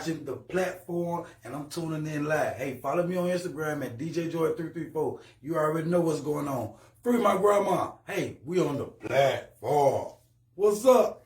watching the platform, and I'm tuning in live. Hey, follow me on Instagram at DJJoy334. You already know what's going on. Free my grandma. Hey, we on the platform. What's up?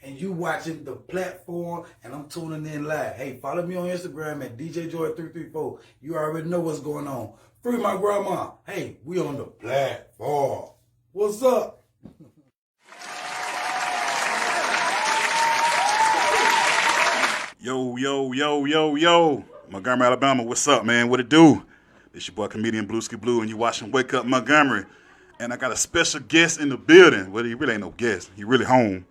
And you watching the platform, and I'm tuning in live. Hey, follow me on Instagram at DJJoy334. You already know what's going on. Free my grandma. Hey, we on the platform. What's up? Yo. Montgomery, Alabama, what's up, man? What it do? It's your boy, comedian Blueski Blue, and you watching Wake Up Montgomery. And I got a special guest in the building. Well, he really ain't no guest. He really home.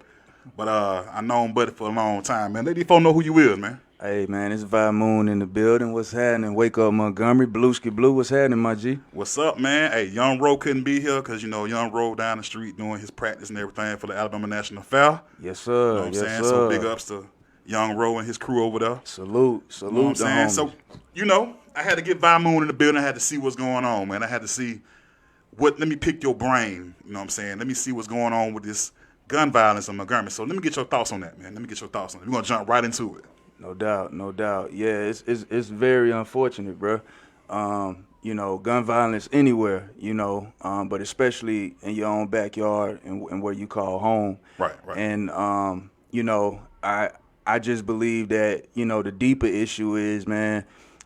But I known Buddy for a long time, man. Let these folks know who you is, man. Hey, man, it's Vi Moon in the building. What's happening? Wake Up Montgomery, Blueski Blue. What's happening, my G? What's up, man? Hey, Young Ro couldn't be here because, you know, Young Ro down the street doing his practice and everything for the Alabama National Fair. Yes, sir. You know what I'm saying? So big ups to Young Ro and his crew over there. Salute You know what I'm saying? So, you know, I had to get Vi Moon in the building. I had to see what's going on, man. I had to see let me pick your brain. You know what I'm saying? Let me see what's going on with this gun violence in Montgomery. So let me get your thoughts on that, man. Let me get your thoughts on it. We're going to jump right into it. No doubt. Yeah, it's very unfortunate, bro. You know, gun violence anywhere, you know, but especially in your own backyard and where you call home. Right. And, you know, I just believe that, you know, the deeper issue is, man,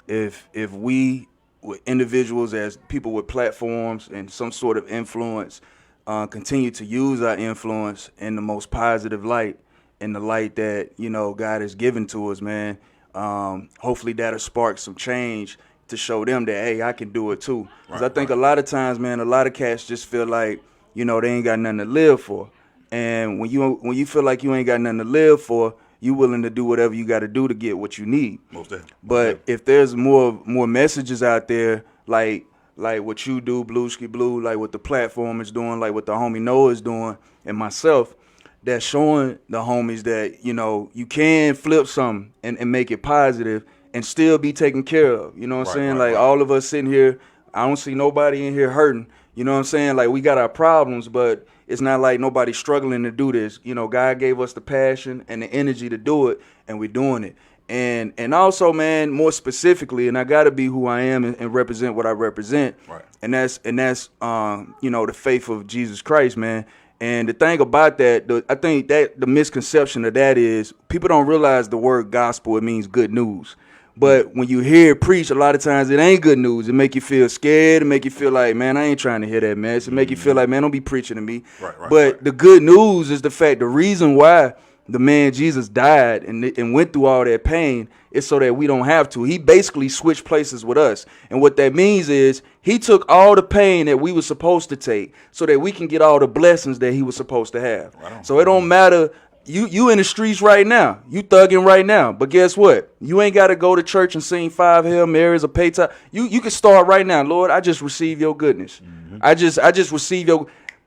if we, with individuals as people with platforms and some sort of influence, continue to use our influence in the most positive light, in the light that, you know, God has given to us, man. Hopefully that'll spark some change to show them that, hey, I can do it too. Because I think a lot of times, man, a lot of cats just feel like, you know, they ain't got nothing to live for. And when you feel like you ain't got nothing to live for, you willing to do whatever you got to do to get what you need. Most definitely. But if there's more messages out there, like what you do, Blueski Blue, like what the platform is doing, like what the homie Noah is doing, and myself, that's showing the homies that, you know, you can flip something and make it positive and still be taken care of. You know what I'm saying? Like all of us sitting here, I don't see nobody in here hurting. You know what I'm saying? Like we got our problems, but it's not like nobody's struggling to do this. You know, God gave us the passion and the energy to do it, and we're doing it. And also, man, more specifically, and I gotta be who I am and represent what I represent. Right. And that's you know, the faith of Jesus Christ, man. And the thing about that, I think that the misconception of that is people don't realize the word gospel, it means good news. But when you hear it preached, a lot of times it ain't good news. It make you feel scared. It make you feel like, man, I ain't trying to hear that mess. It make you feel like, man, don't be preaching to me. But the good news is the fact, the reason why the man Jesus died and went through all that pain is so that we don't have to. He basically switched places with us. And what that means is he took all the pain that we were supposed to take so that we can get all the blessings that he was supposed to have. So it don't matter. You in the streets right now. You thugging right now. But guess what? You ain't got to go to church and sing 5 Hail Marys or pay time. You can start right now. Lord, I just receive your goodness. I just receive your,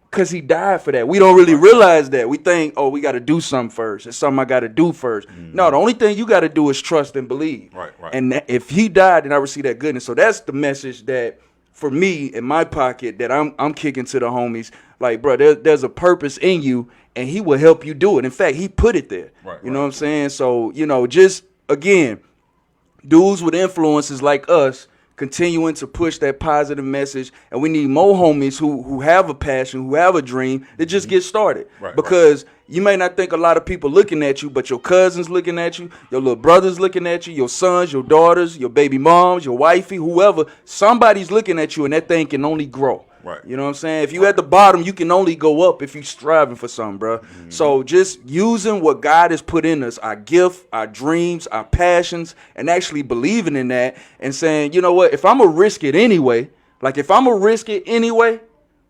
because he died for that. We don't really realize that. We think, oh, we got to do something first. It's something I got to do first. No, the only thing you got to do is trust and believe. And if he died, then I receive that goodness. So that's the message that, for me, in my pocket, that I'm kicking to the homies. Like, bro, there's a purpose in you, and he will help you do it. In fact, he put it there. You know what I'm saying? So, you know, just, again, dudes with influences like us continuing to push that positive message. And we need more homies who have a passion, who have a dream, to just get started. Because you may not think a lot of people looking at you, but your cousins looking at you, your little brothers looking at you, your sons, your daughters, your baby moms, your wifey, whoever. Somebody's looking at you, and that thing can only grow. Right. You know what I'm saying? If you at the bottom, you can only go up if you striving for something, bro. So just using what God has put in us, our gift, our dreams, our passions, and actually believing in that and saying, you know what, if I'm going to risk it anyway,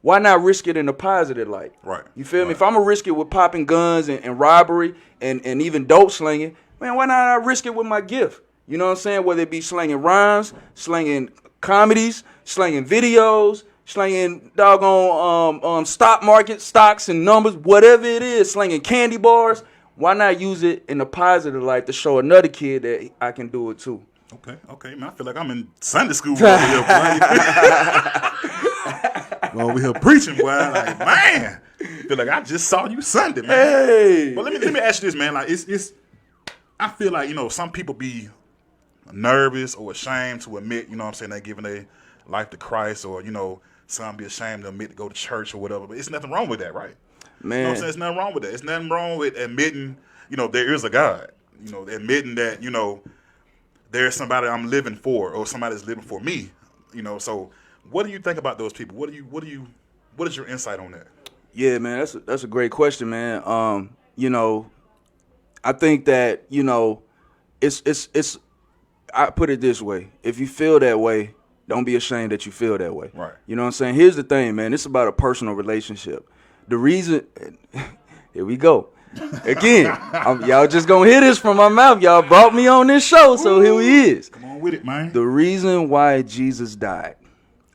why not risk it in a positive light? Right. You feel me? If I'm going to risk it with popping guns and robbery and even dope slinging, man, why not I risk it with my gift? You know what I'm saying? Whether it be slinging rhymes, slinging comedies, slinging videos, slinging doggone stock market stocks and numbers, whatever it is, slinging candy bars. Why not use it in a positive light to show another kid that I can do it too? Okay, man. I feel like I'm in Sunday school over here, boy. Over here preaching, boy. Like, man, I feel like I just saw you Sunday, man. Hey. But let me ask you this, man. Like, it's. I feel like, you know, some people be nervous or ashamed to admit, you know what I'm saying, they giving their life to Christ, or, you know, some be ashamed to admit to go to church or whatever. But it's nothing wrong with that, right? Man. You know what I'm saying? It's nothing wrong with that. It's nothing wrong with admitting, you know, there is a God. You know, admitting that, you know, there's somebody I'm living for, or somebody's living for me. You know, so what do you think about those people? What is your insight on that? Yeah, man, that's a great question, man. You know, I think that, you know, it's I put it this way. If you feel that way, don't be ashamed that you feel that way. Right. You know what I'm saying? Here's the thing, man. It's about a personal relationship. The reason, here we go. Again, y'all just gonna hear this from my mouth. Y'all brought me on this show, so here he is. Come on with it, man. The reason why Jesus died.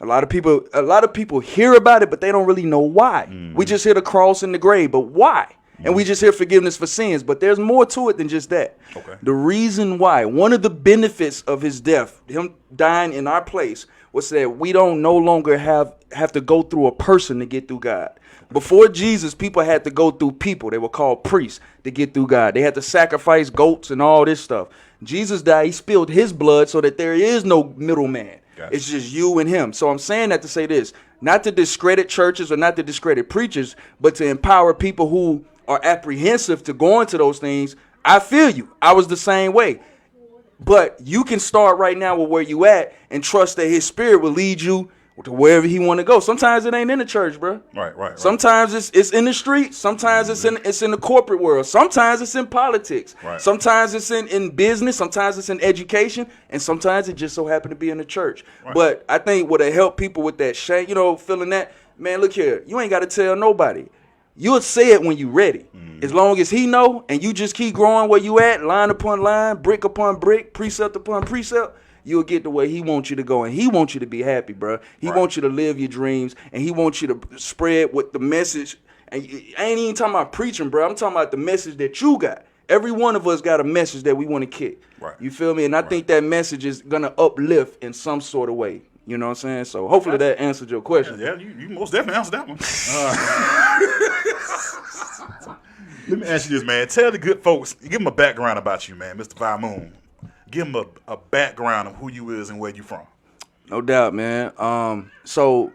A lot of people hear about it, but they don't really know why. We just hear the cross and the grave, but why? And we just hear forgiveness for sins, but there's more to it than just that. Okay. The reason why, one of the benefits of his death, him dying in our place, was that we don't no longer have to go through a person to get through God. Before Jesus, people had to go through people. They were called priests to get through God. They had to sacrifice goats and all this stuff. Jesus died. He spilled his blood so that there is no middleman. Gotcha. It's just you and him. So I'm saying that to say this, not to discredit churches or not to discredit preachers, but to empower people who are apprehensive to go into those things. I feel you. I was the same way. But you can start right now with where you at and trust that his spirit will lead you to wherever he want to go. Sometimes it ain't in the church, bro. Right. Sometimes it's in the street. Sometimes it's in the corporate world. Sometimes it's in politics. Right. Sometimes it's in business. Sometimes it's in education. And sometimes it just so happen to be in the church. Right. But I think what'll help people with that shame, you know, feeling that, man, look here, you ain't got to tell nobody. You'll say it when you ready. As long as he know and you just keep growing where you at, line upon line, brick upon brick, precept upon precept, you'll get to where he wants you to go. And he wants you to be happy, bro. He wants you to live your dreams, and he wants you to spread with the message. And I ain't even talking about preaching, bro. I'm talking about the message that you got. Every one of us got a message that we want to kick. Right. You feel me? And I think that message is going to uplift in some sort of way. You know what I'm saying? So hopefully that answered your question. Yeah, you most definitely answered that one. Let me ask you this, man. Tell the good folks, give them a background about you, man, Mr. Moon. Give them a background of who you is and where you from. No doubt, man. So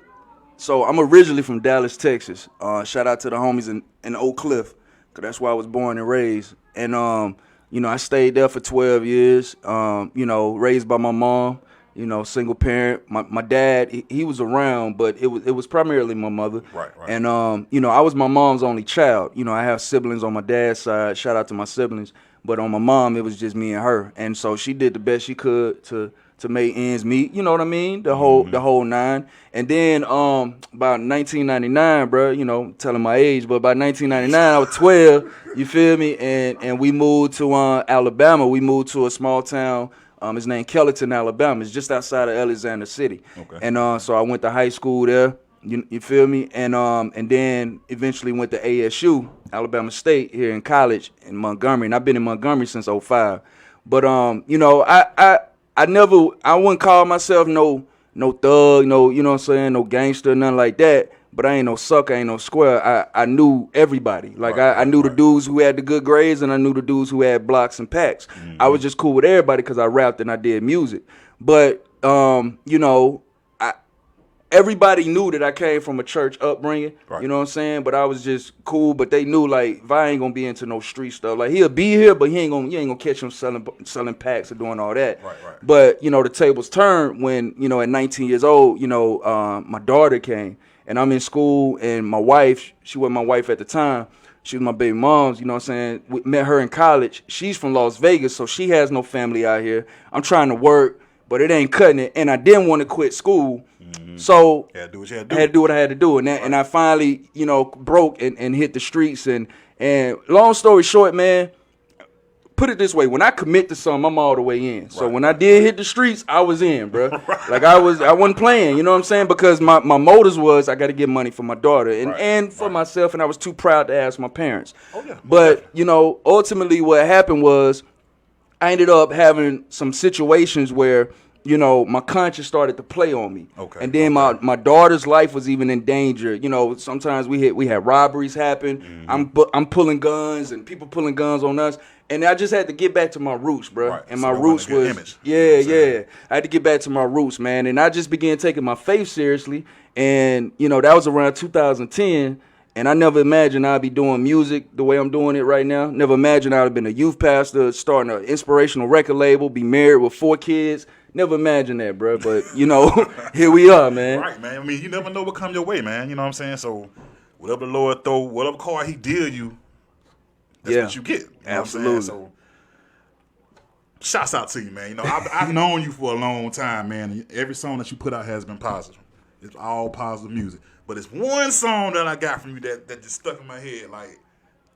I'm originally from Dallas, Texas. Shout out to the homies in Oak Cliff, because that's where I was born and raised. And, you know, I stayed there for 12 years, you know, raised by my mom. You know, single parent. My dad, he was around, but it was primarily my mother. Right. And you know, I was my mom's only child. You know, I have siblings on my dad's side. Shout out to my siblings. But on my mom, it was just me and her. And so she did the best she could to make ends meet. You know what I mean? The whole nine. And then about 1999, bro. You know, telling my age, but by 1999, I was 12. You feel me? And we moved to Alabama. We moved to a small town. It's named Kellerton, Alabama. It's just outside of Alexander City. Okay. And so I went to high school there. You feel me? And then eventually went to ASU, Alabama State, here in college in Montgomery. And I've been in Montgomery since 2005. But you know, I wouldn't call myself no thug, no, you know what I'm saying, no gangster, nothing like that. But I ain't no sucker, I ain't no square. I knew everybody. Like I knew the dudes who had the good grades, and I knew the dudes who had blocks and packs. I was just cool with everybody because I rapped and I did music. But you know, everybody knew that I came from a church upbringing, Right. you know what I'm saying? But I was just cool, but they knew, like, Vi ain't gonna be into no street stuff. Like, he'll be here, but you ain't gonna catch him selling packs or doing all that. Right. But, you know, the tables turned when, you know, at 19 years old, you know, my daughter came, and I'm in school, and my wife, she wasn't my wife at the time, she was my baby mom's, you know what I'm saying? We met her in college. She's from Las Vegas, so she has no family out here. I'm trying to work, but it ain't cutting it, and I didn't want to quit school. So Yeah, do what you had I had to do what I had to do, and I finally, you know, broke and hit the streets. And long story short, man, put it this way: when I commit to something, I'm all the way in. So when I did hit the streets, I was in, bro. Like I wasn't playing. You know what I'm saying? Because my motives was I got to get money for my daughter and for myself, and I was too proud to ask my parents. Oh, yeah. But you know, ultimately, what happened was I ended up having some situations where, you know, my conscience started to play on me. Okay. And then my daughter's life was even in danger. You know, sometimes we had robberies happen. I'm pulling guns and people pulling guns on us. And I just had to get back to my roots, bro. Right. And So my that roots wasn't a good was image. yeah. I had to get back to my roots, man. And I just began taking my faith seriously. And, you know, that was around 2010. And I never imagined I'd be doing music the way I'm doing it right now. Never imagined I'd have been a youth pastor, starting an inspirational record label, be married with 4 kids. Never imagined that, bro. But, you know, here we are, man. Right, man. I mean, you never know what comes your way, man. You know what I'm saying? So, whatever the Lord throw, whatever card He deal you, that's what you get. You know Absolutely. What I'm saying? So, shouts out to you, man. You know, I've known you for a long time, man. And every song that you put out has been positive. It's all positive music. But it's one song that I got from you that just stuck in my head, like,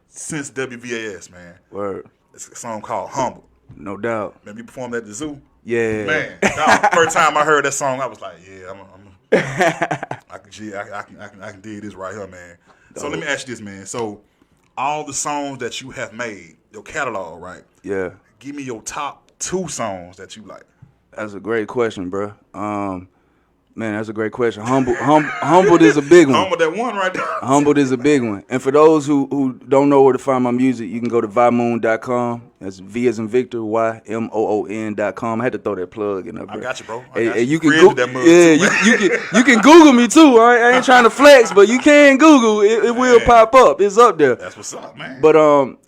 since WVAS, man. Word. It's a song called Humble. No doubt. Man, you performed at the zoo. Yeah. Man, dog, first time I heard that song, I was like, yeah, I can dig this right here, man. So let me ask you this, man. So all the songs that you have made, your catalog, right? Yeah. Give me your top 2 songs that you like. That's a great question, bro. Man, that's a great question. Humbled is a big one. Humble, that one right there. Humbled is a big one. And for those who don't know where to find my music, you can go to vymoon.com. That's V as in Victor, YMOON.com. I had to throw that plug in there, bro. I got you, bro. You can you can Google me too. I ain't trying to flex, but you can Google. It will pop up. It's up there. That's what's up, man. But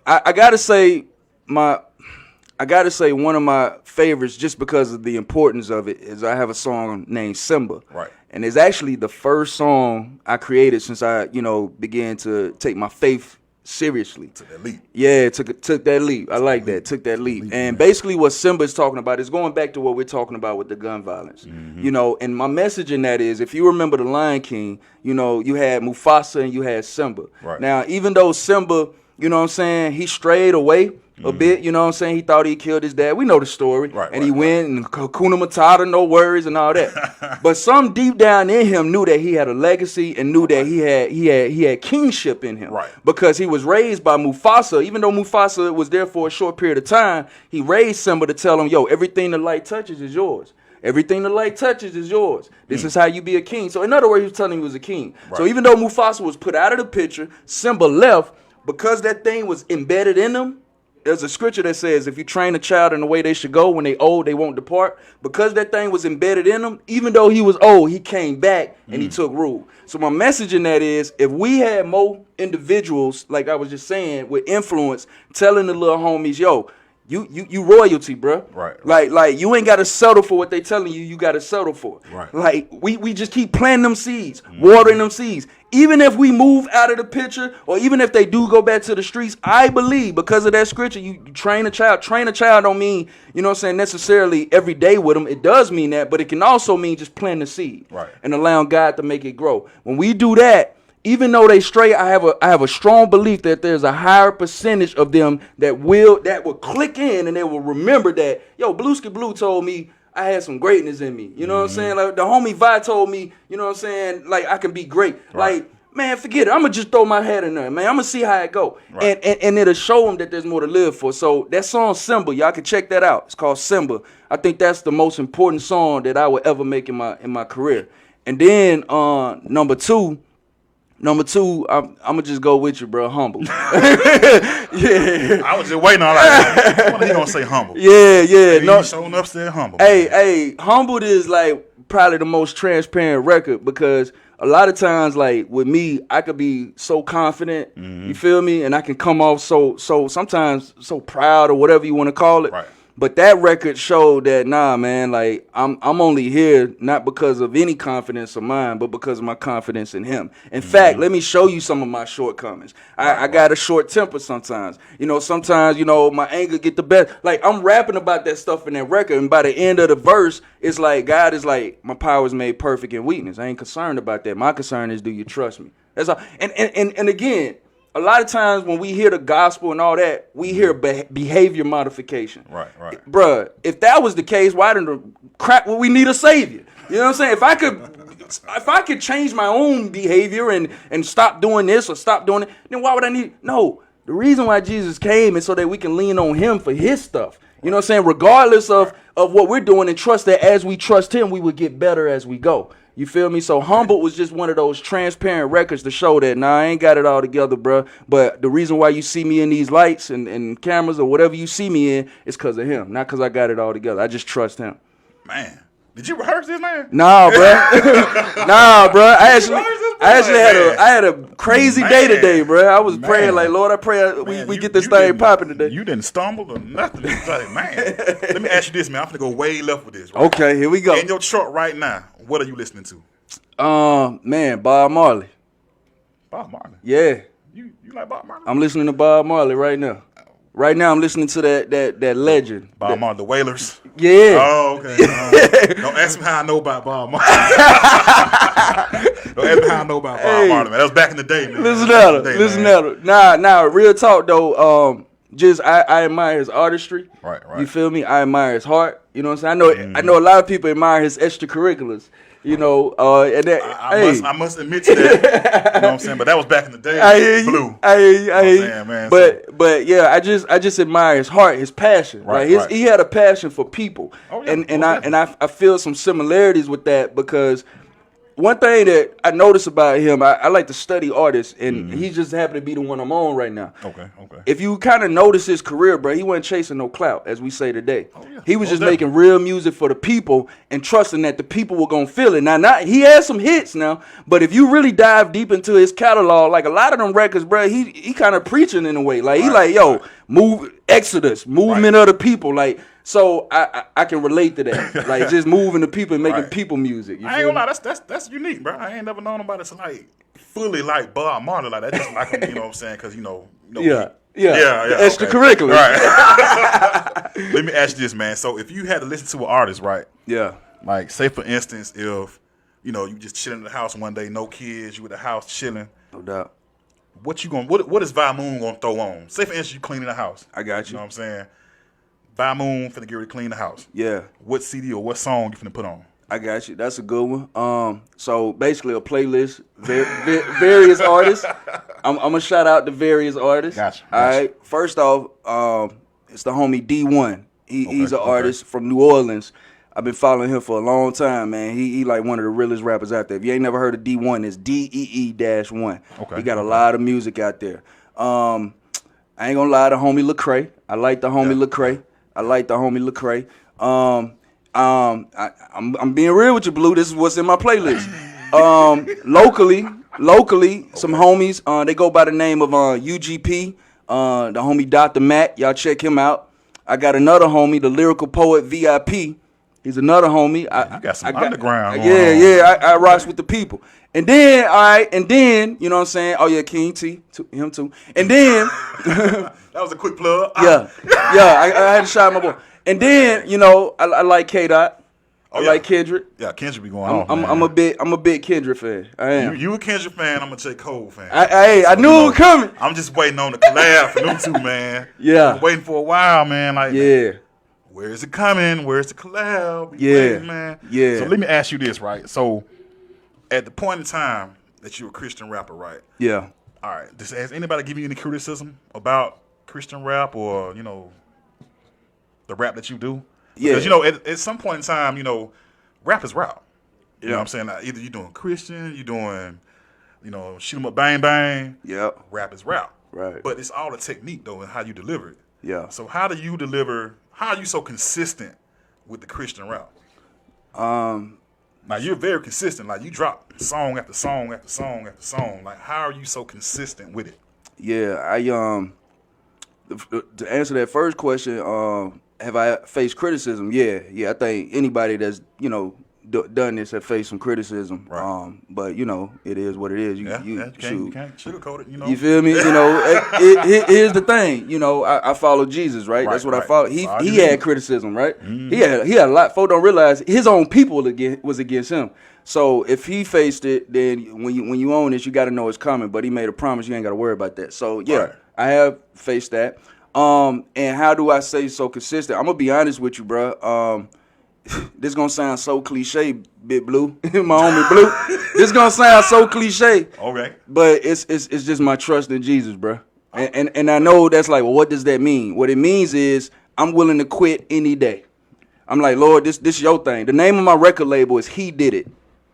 I gotta say one of my favorites, just because of the importance of it, is I have a song named Simba. Right. And it's actually the first song I created since I, you know, began to take my faith seriously. Took that leap. Yeah, took that leap. I like that. Took that leap. And basically what Simba is talking about is going back to what we're talking about with the gun violence. You know, and my message in that is, if you remember The Lion King, you know, you had Mufasa and you had Simba. Right. Now, even though Simba, you know what I'm saying, he strayed away a bit, you know what I'm saying? He thought he killed his dad. We know the story. Right, He went and Hakuna Matata, no worries and all that. But some deep down in him knew that he had a legacy and knew that he had kingship in him. Right. Because he was raised by Mufasa. Even though Mufasa was there for a short period of time, he raised Simba to tell him, yo, everything the light touches is yours. Everything the light touches is yours. This is how you be a king. So in other words, he was telling him he was a king. Right. So even though Mufasa was put out of the picture, Simba left, because that thing was embedded in him. There's a scripture that says, if you train a child in the way they should go, when they old, they won't depart. Because that thing was embedded in him, even though he was old, he came back and he took rule. So my message in that is, if we had more individuals, like I was just saying, with influence, telling the little homies, yo, you royalty, bro. Right. Like you ain't got to settle for what they telling you. You got to settle for. Right. Like we just keep planting them seeds, watering them seeds. Even if we move out of the picture, or even if they do go back to the streets, I believe because of that scripture, you train a child. Train a child don't mean, you know what I'm saying, necessarily every day with them. It does mean that, but it can also mean just planting the seed. Right. And allowing God to make it grow. When we do that, even though they stray, I have a strong belief that there's a higher percentage of them that will click in and they will remember that, yo, Blueski Blue told me I had some greatness in me. You know what I'm saying? Like the homie Vi told me, you know what I'm saying, like I can be great. Right. Like, man, forget it. I'm going to just throw my hat in there, man. I'm going to see how it go. Right. And it'll show them that there's more to live for. So that song Simba, y'all can check that out. It's called Simba. I think that's the most important song that I would ever make in my career. And then number 2, Number 2, I'm gonna just go with you, bro. Humble. Yeah. I was just waiting on that. What he gonna say humble? Yeah. Hey, No, you showing up still humble. hey, Humbled is like probably the most transparent record because a lot of times, like with me, I could be so confident. You feel me? And I can come off so sometimes so proud or whatever you want to call it. Right. But that record showed that nah, man, like I'm only here not because of any confidence of mine, but because of my confidence in him. In fact, let me show you some of my shortcomings. I got a short temper sometimes. Sometimes, my anger get the best. Like I'm rapping about that stuff in that record, and by the end of the verse, it's like God is like, my power is made perfect in weakness. I ain't concerned about that. My concern is, do you trust me? That's all. And again, a lot of times when we hear the gospel and all that, we hear behavior modification. Right. Bruh, if that was the case, why the crap would we need a savior? You know what I'm saying? If I could change my own behavior and stop doing this or stop doing it, then why would I need? No, the reason why Jesus came is so that we can lean on him for his stuff. You know what I'm saying? Regardless of what we're doing, and trust that as we trust him, we will get better as we go. You feel me? So Humble was just one of those transparent records to show that, I ain't got it all together, bro. But the reason why you see me in these lights and cameras or whatever you see me in is because of him, not because I got it all together. I just trust him. Man, did you rehearse this, man? Nah, bro. I had a crazy day today, bro. I was praying like, Lord, I pray we get this thing popping today. You didn't stumble or nothing. It's like, man, let me ask you this, man. I'm gonna go way left with this. Right? Okay, here we go. In your truck right now, what are you listening to? Man, Bob Marley. Bob Marley. Yeah. You like Bob Marley? I'm listening to Bob Marley right now. Right now, I'm listening to that legend. Bob Marley, the Wailers. Yeah. Oh, okay. Don't ask me how I know about Bob Marley. Don't ask me how I know about Bob Marley, man. That was back in the day, man. Listen at her. Nah. Real talk though. Just I admire his artistry. Right. You feel me? I admire his heart. You know what I'm saying? I know a lot of people admire his extracurriculars. And that, I must admit to that. You know what I'm saying? But that was back in the day. I hear you. Blue. I hear you. Man, but yeah, I just admire his heart, his passion. Right. He had a passion for people. Oh, yeah. And I feel some similarities with that because one thing that I notice about him, I like to study artists, and he just happened to be the one I'm on right now. Okay. If you kind of notice his career, bro, he wasn't chasing no clout, as we say today. Oh, yeah. He was just making real music for the people and trusting that the people were going to feel it. Now, he had some hits now, but if you really dive deep into his catalog, like a lot of them records, bro, he kind of preaching in a way. Like, he like, yo, move Exodus, movement of the people. Like, so I can relate to that. Like, just moving the people and making people music. I ain't gonna lie, that's unique, bro. I ain't never known nobody to like fully like Bob Marley like that. Just like him, you know what I'm saying? Because Yeah. Extracurricular. Right. Let me ask you this, man. So if you had to listen to an artist, right? Yeah. Like, say for instance, if you just chilling in the house one day, no kids, you at the house chilling. No doubt. What is Vi Moon gonna throw on? Say for instance, you cleaning the house. I got you. You know what I'm saying? Vi Moon finna get ready to clean the house. Yeah. What CD or what song you finna put on? I got you. That's a good one. So basically a playlist, various artists. I'm gonna shout out the various artists. Gotcha. All right. First off, it's the homie D1. He's an artist from New Orleans. I've been following him for a long time, man. He like one of the realest rappers out there. If you ain't never heard of D1, it's DEE-1. Okay. He got a lot of music out there. I ain't gonna lie to homie Lecrae. I like the homie Lecrae. I'm being real with you, Blue. This is what's in my playlist. Locally, some homies. They go by the name of UGP. The homie Dr. Matt. Y'all check him out. I got another homie, the lyrical poet VIP. He's another homie. You got some underground. I rocks with the people. And then, you know what I'm saying? Oh yeah, King T, him too. And then that was a quick plug. Yeah, I had to shout my boy. And then, I like K-Dot. I like Kendrick. Yeah, Kendrick be going off. I'm a big Kendrick fan. I am. You a Kendrick fan? I'm a J. Cole fan. I knew it was coming. I'm just waiting on the collab for them two, man. Yeah, I'm waiting for a while, man. Like, yeah. Where is it coming? Where's the collab? Waiting, man. Yeah. So let me ask you this, right? So at the point in time that you're a Christian rapper, right? Yeah. All right. Has anybody given you any criticism about Christian rap or the rap that you do? Because at some point in time, rap is rap. You know what I'm saying? Like, either you're doing Christian, you're doing shoot 'em up, bang, bang. Yeah. Rap is rap. Right. But it's all a technique, though, and how you deliver it. Yeah. So how do you deliver, how are you so consistent with the Christian rap? Now, you're very consistent. Like, you drop song after song after song after song. Like, how are you so consistent with it? Yeah, to answer that first question, have I faced criticism? Yeah. I think anybody that's done this have faced some criticism. Right. But it is what it is. You can't sugarcoat it. You feel me? Here's the thing. I follow Jesus, right? That's what I follow. He had criticism, right? Mm-hmm. He had a lot. Folks don't realize his own people was against him. So if he faced it, then when you own it, you got to know it's coming. But he made a promise. You ain't got to worry about that. So yeah, right. I have faced that. And how do I say so consistent? I'm gonna be honest with you, bro. This gonna sound so cliche, Big Blue, my homie Blue. This gonna sound so cliche. Okay. But it's just my trust in Jesus, bro. And I know that's like, well, what does that mean? What it means is I'm willing to quit any day. I'm like, Lord, this is your thing. The name of my record label is He Did It.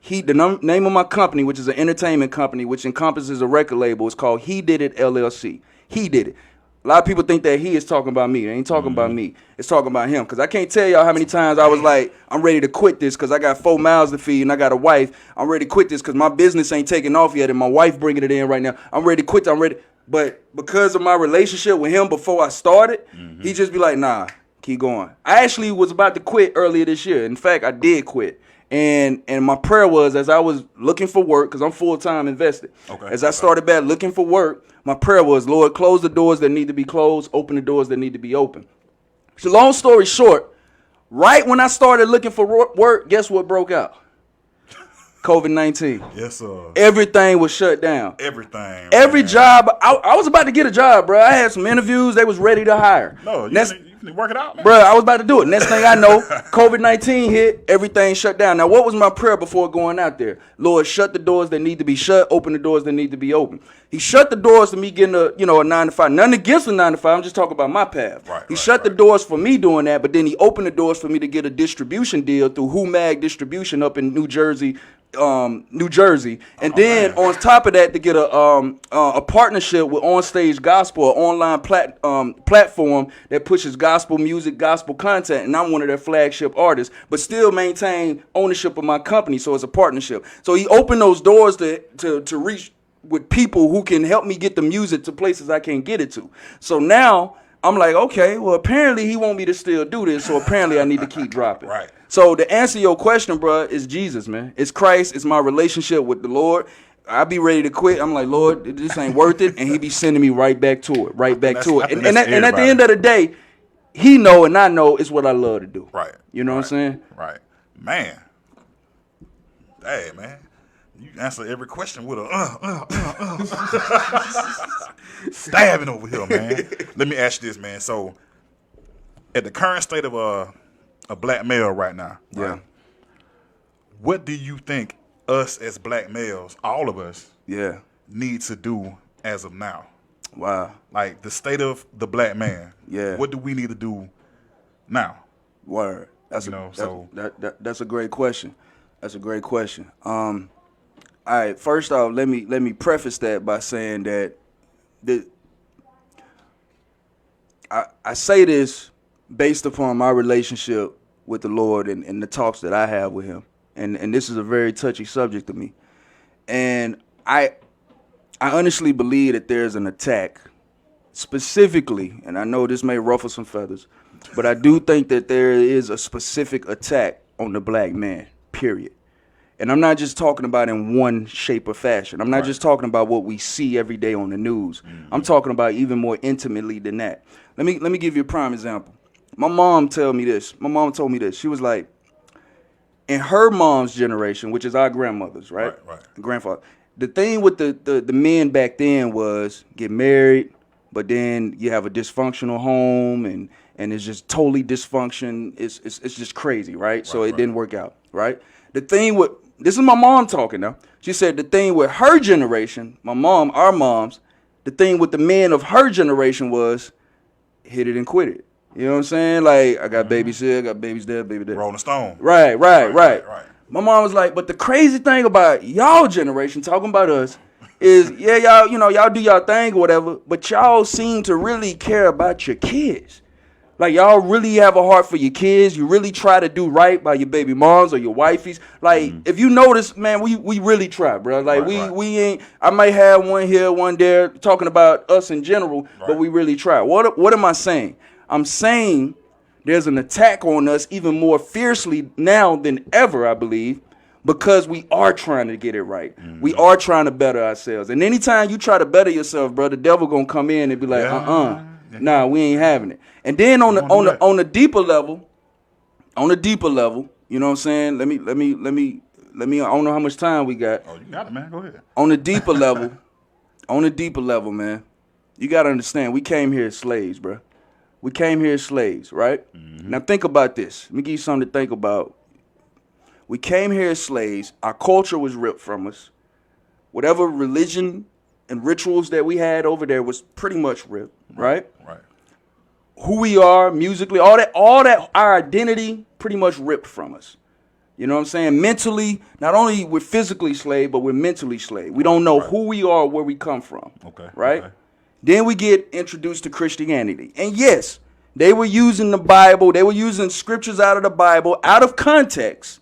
The name of my company, which is an entertainment company, which encompasses a record label, is called He Did It LLC. He did it. A lot of people think that he is talking about me. They ain't talking about me. It's talking about him. Because I can't tell y'all how many times I was like, I'm ready to quit this because I got 4 mouths to feed and I got a wife. I'm ready to quit this because my business ain't taking off yet and my wife bringing it in right now. I'm ready to quit. I'm ready. But because of my relationship with him before I started, he just be like, nah, keep going. I actually was about to quit earlier this year. In fact, I did quit. And my prayer was, as I was looking for work, because I'm full-time invested, as I started back looking for work, my prayer was, Lord, close the doors that need to be closed, open the doors that need to be open. So long story short, right when I started looking for work, guess what broke out? COVID-19. Yes, sir. Everything was shut down. Everything. Every job. I was about to get a job, bro. I had some interviews. They was ready to hire. No, you can work it out, man. Bro, I was about to do it. Next thing I know, COVID-19 hit. Everything shut down. Now, what was my prayer before going out there? Lord, shut the doors that need to be shut. Open the doors that need to be open. He shut the doors to me getting a 9 to 5. Nothing against a 9 to 5. I'm just talking about my path. He shut the doors for me doing that, but then he opened the doors for me to get a distribution deal through Mag Distribution up in New Jersey. And then on top of that, to get a partnership with Onstage Gospel, an online platform that pushes gospel music, gospel content, and I'm one of their flagship artists, but still maintain ownership of my company, so it's a partnership. So he opened those doors to reach with people who can help me get the music to places I can't get it to. So now I'm like, okay, well, apparently he want me to still do this, so apparently I need to keep dropping. Right. So to answer your question, bro, is Jesus, man. It's Christ. It's my relationship with the Lord. I be ready to quit. I'm like, Lord, this ain't worth it, and he be sending me right back to it. And at the end of the day, he know and I know it's what I love to do. Right. You know what I'm saying? Right. Man. Hey, man. You answer every question with a stabbing over here, man. Let me ask you this, man. So, at the current state of a black male right now, right, what do you think us as black males, all of us, need to do as of now? Wow. Like the state of the black man. Yeah. What do we need to do now? Word. That's a great question. That's a great question. All right, first off, let me preface that by saying that I say this based upon my relationship with the Lord and the talks that I have with him. And this is a very touchy subject to me. And I honestly believe that there's an attack specifically, and I know this may ruffle some feathers, but I do think that there is a specific attack on the black man, period. And I'm not just talking about in one shape or fashion. I'm not just talking about what we see every day on the news. Mm-hmm. I'm talking about even more intimately than that. Let me give you a prime example. My mom told me this. She was like, in her mom's generation, which is our grandmothers, right? Grandfather. The thing with the men back then was get married, but then you have a dysfunctional home and it's just totally dysfunction. It's just crazy, right? So it didn't work out, right? The thing with this is my mom talking now. She said the thing with her generation, our moms, the thing with the men of her generation was hit it and quit it. You know what I'm saying? Like, I got babies here, I got babies there, baby there. Rolling Stone. Right. My mom was like, but the crazy thing about y'all generation, talking about us, is, yeah, y'all, y'all do y'all thing or whatever, but y'all seem to really care about your kids. Like, y'all really have a heart for your kids. You really try to do right by your baby moms or your wifeys. Like, if you notice, man, we really try, bro. Like, we ain't, I might have one here, one there, talking about us in general, but we really try. What am I saying? I'm saying there's an attack on us even more fiercely now than ever, I believe, because we are trying to get it right. We are trying to better ourselves. And anytime you try to better yourself, bro, the devil gonna come in and be like, nah, we ain't having it. And then on the deeper level, you know what I'm saying? Let me. I don't know how much time we got. Oh, you got it, man. Go ahead. On the deeper level, man, you gotta understand, we came here as slaves, bro. We came here as slaves, right? Now think about this. Let me give you something to think about. We came here as slaves. Our culture was ripped from us. Whatever religion and rituals that we had over there was pretty much ripped, right? Right. Who we are musically, all that, our identity pretty much ripped from us. You know what I'm saying? Mentally, not only we're physically slave, but we're mentally slave. We don't know who we are, where we come from. Okay. Right? Okay. Then we get introduced to Christianity. And yes, they were using the Bible, they were using scriptures out of the Bible, out of context,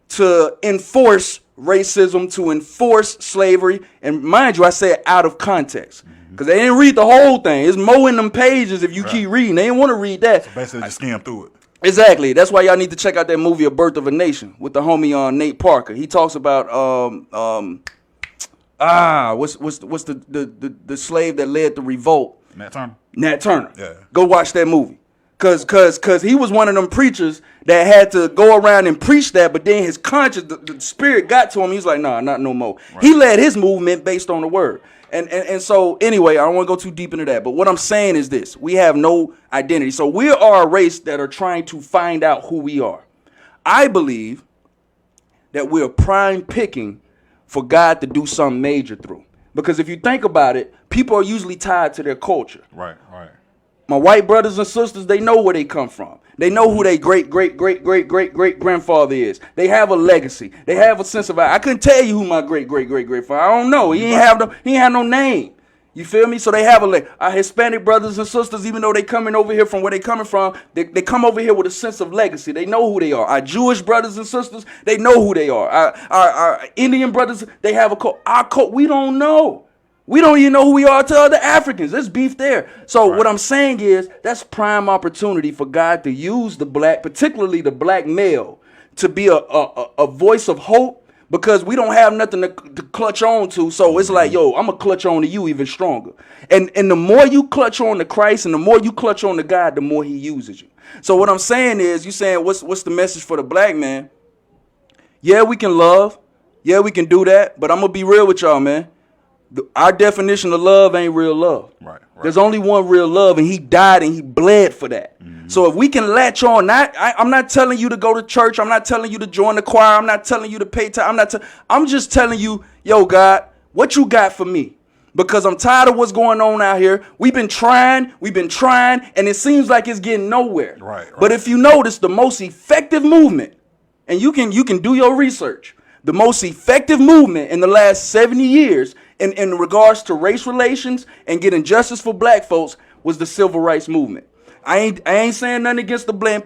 to enforce racism, to enforce slavery. And mind you, I said out of context. Because they didn't read the whole thing. It's more in them pages if you keep reading. They didn't want to read that. So basically, just skim through it. Exactly. That's why y'all need to check out that movie, A Birth of a Nation, with the homie on Nate Parker. He talks about what's the slave that led the revolt? Nat Turner. Yeah. Go watch that movie. Cause he was one of them preachers that had to go around and preach that, but then his conscience, the spirit got to him. He was like, nah, not no more. Right. He led his movement based on the word. And so anyway, I don't want to go too deep into that. But what I'm saying is this: we have no identity. So we are a race that are trying to find out who we are. I believe that we're prime picking for God to do something major through. Because if you think about it, people are usually tied to their culture. Right. My white brothers and sisters, they know where they come from. They know who their great grandfather is. They have a legacy. They have a sense of I couldn't tell you who my great grandfather. I don't know. He ain't have no name. You feel me? So they have our Hispanic brothers and sisters, even though they coming over here from where they coming from, they come over here with a sense of legacy. They know who they are. Our Jewish brothers and sisters, they know who they are. Our Indian brothers, they have a cult. Our cult, we don't know. We don't even know who we are to other Africans. There's beef there. So what I'm saying is that's prime opportunity for God to use the black, particularly the black male, to be a voice of hope, because we don't have nothing to clutch on to. So it's like, yo, I'm going to clutch on to you even stronger. And the more you clutch on to Christ and the more you clutch on to God, the more he uses you. So what I'm saying is, you saying, what's the message for the black man? Yeah, we can love. Yeah, we can do that. But I'm going to be real with y'all, man. Our definition of love ain't real love. Right. There's only one real love, and he died and he bled for that. So if we can latch on, I'm not telling you to go to church. I'm not telling you to join the choir. I'm not telling you to pay time. I'm just telling you, yo, God, what you got for me? Because I'm tired of what's going on out here. We've been trying, and it seems like it's getting nowhere. Right. But if you notice, the most effective movement, and you can do your research, the most effective movement in the last 70 years in regards to race relations and getting justice for black folks was the civil rights movement. I ain't saying nothing against the Black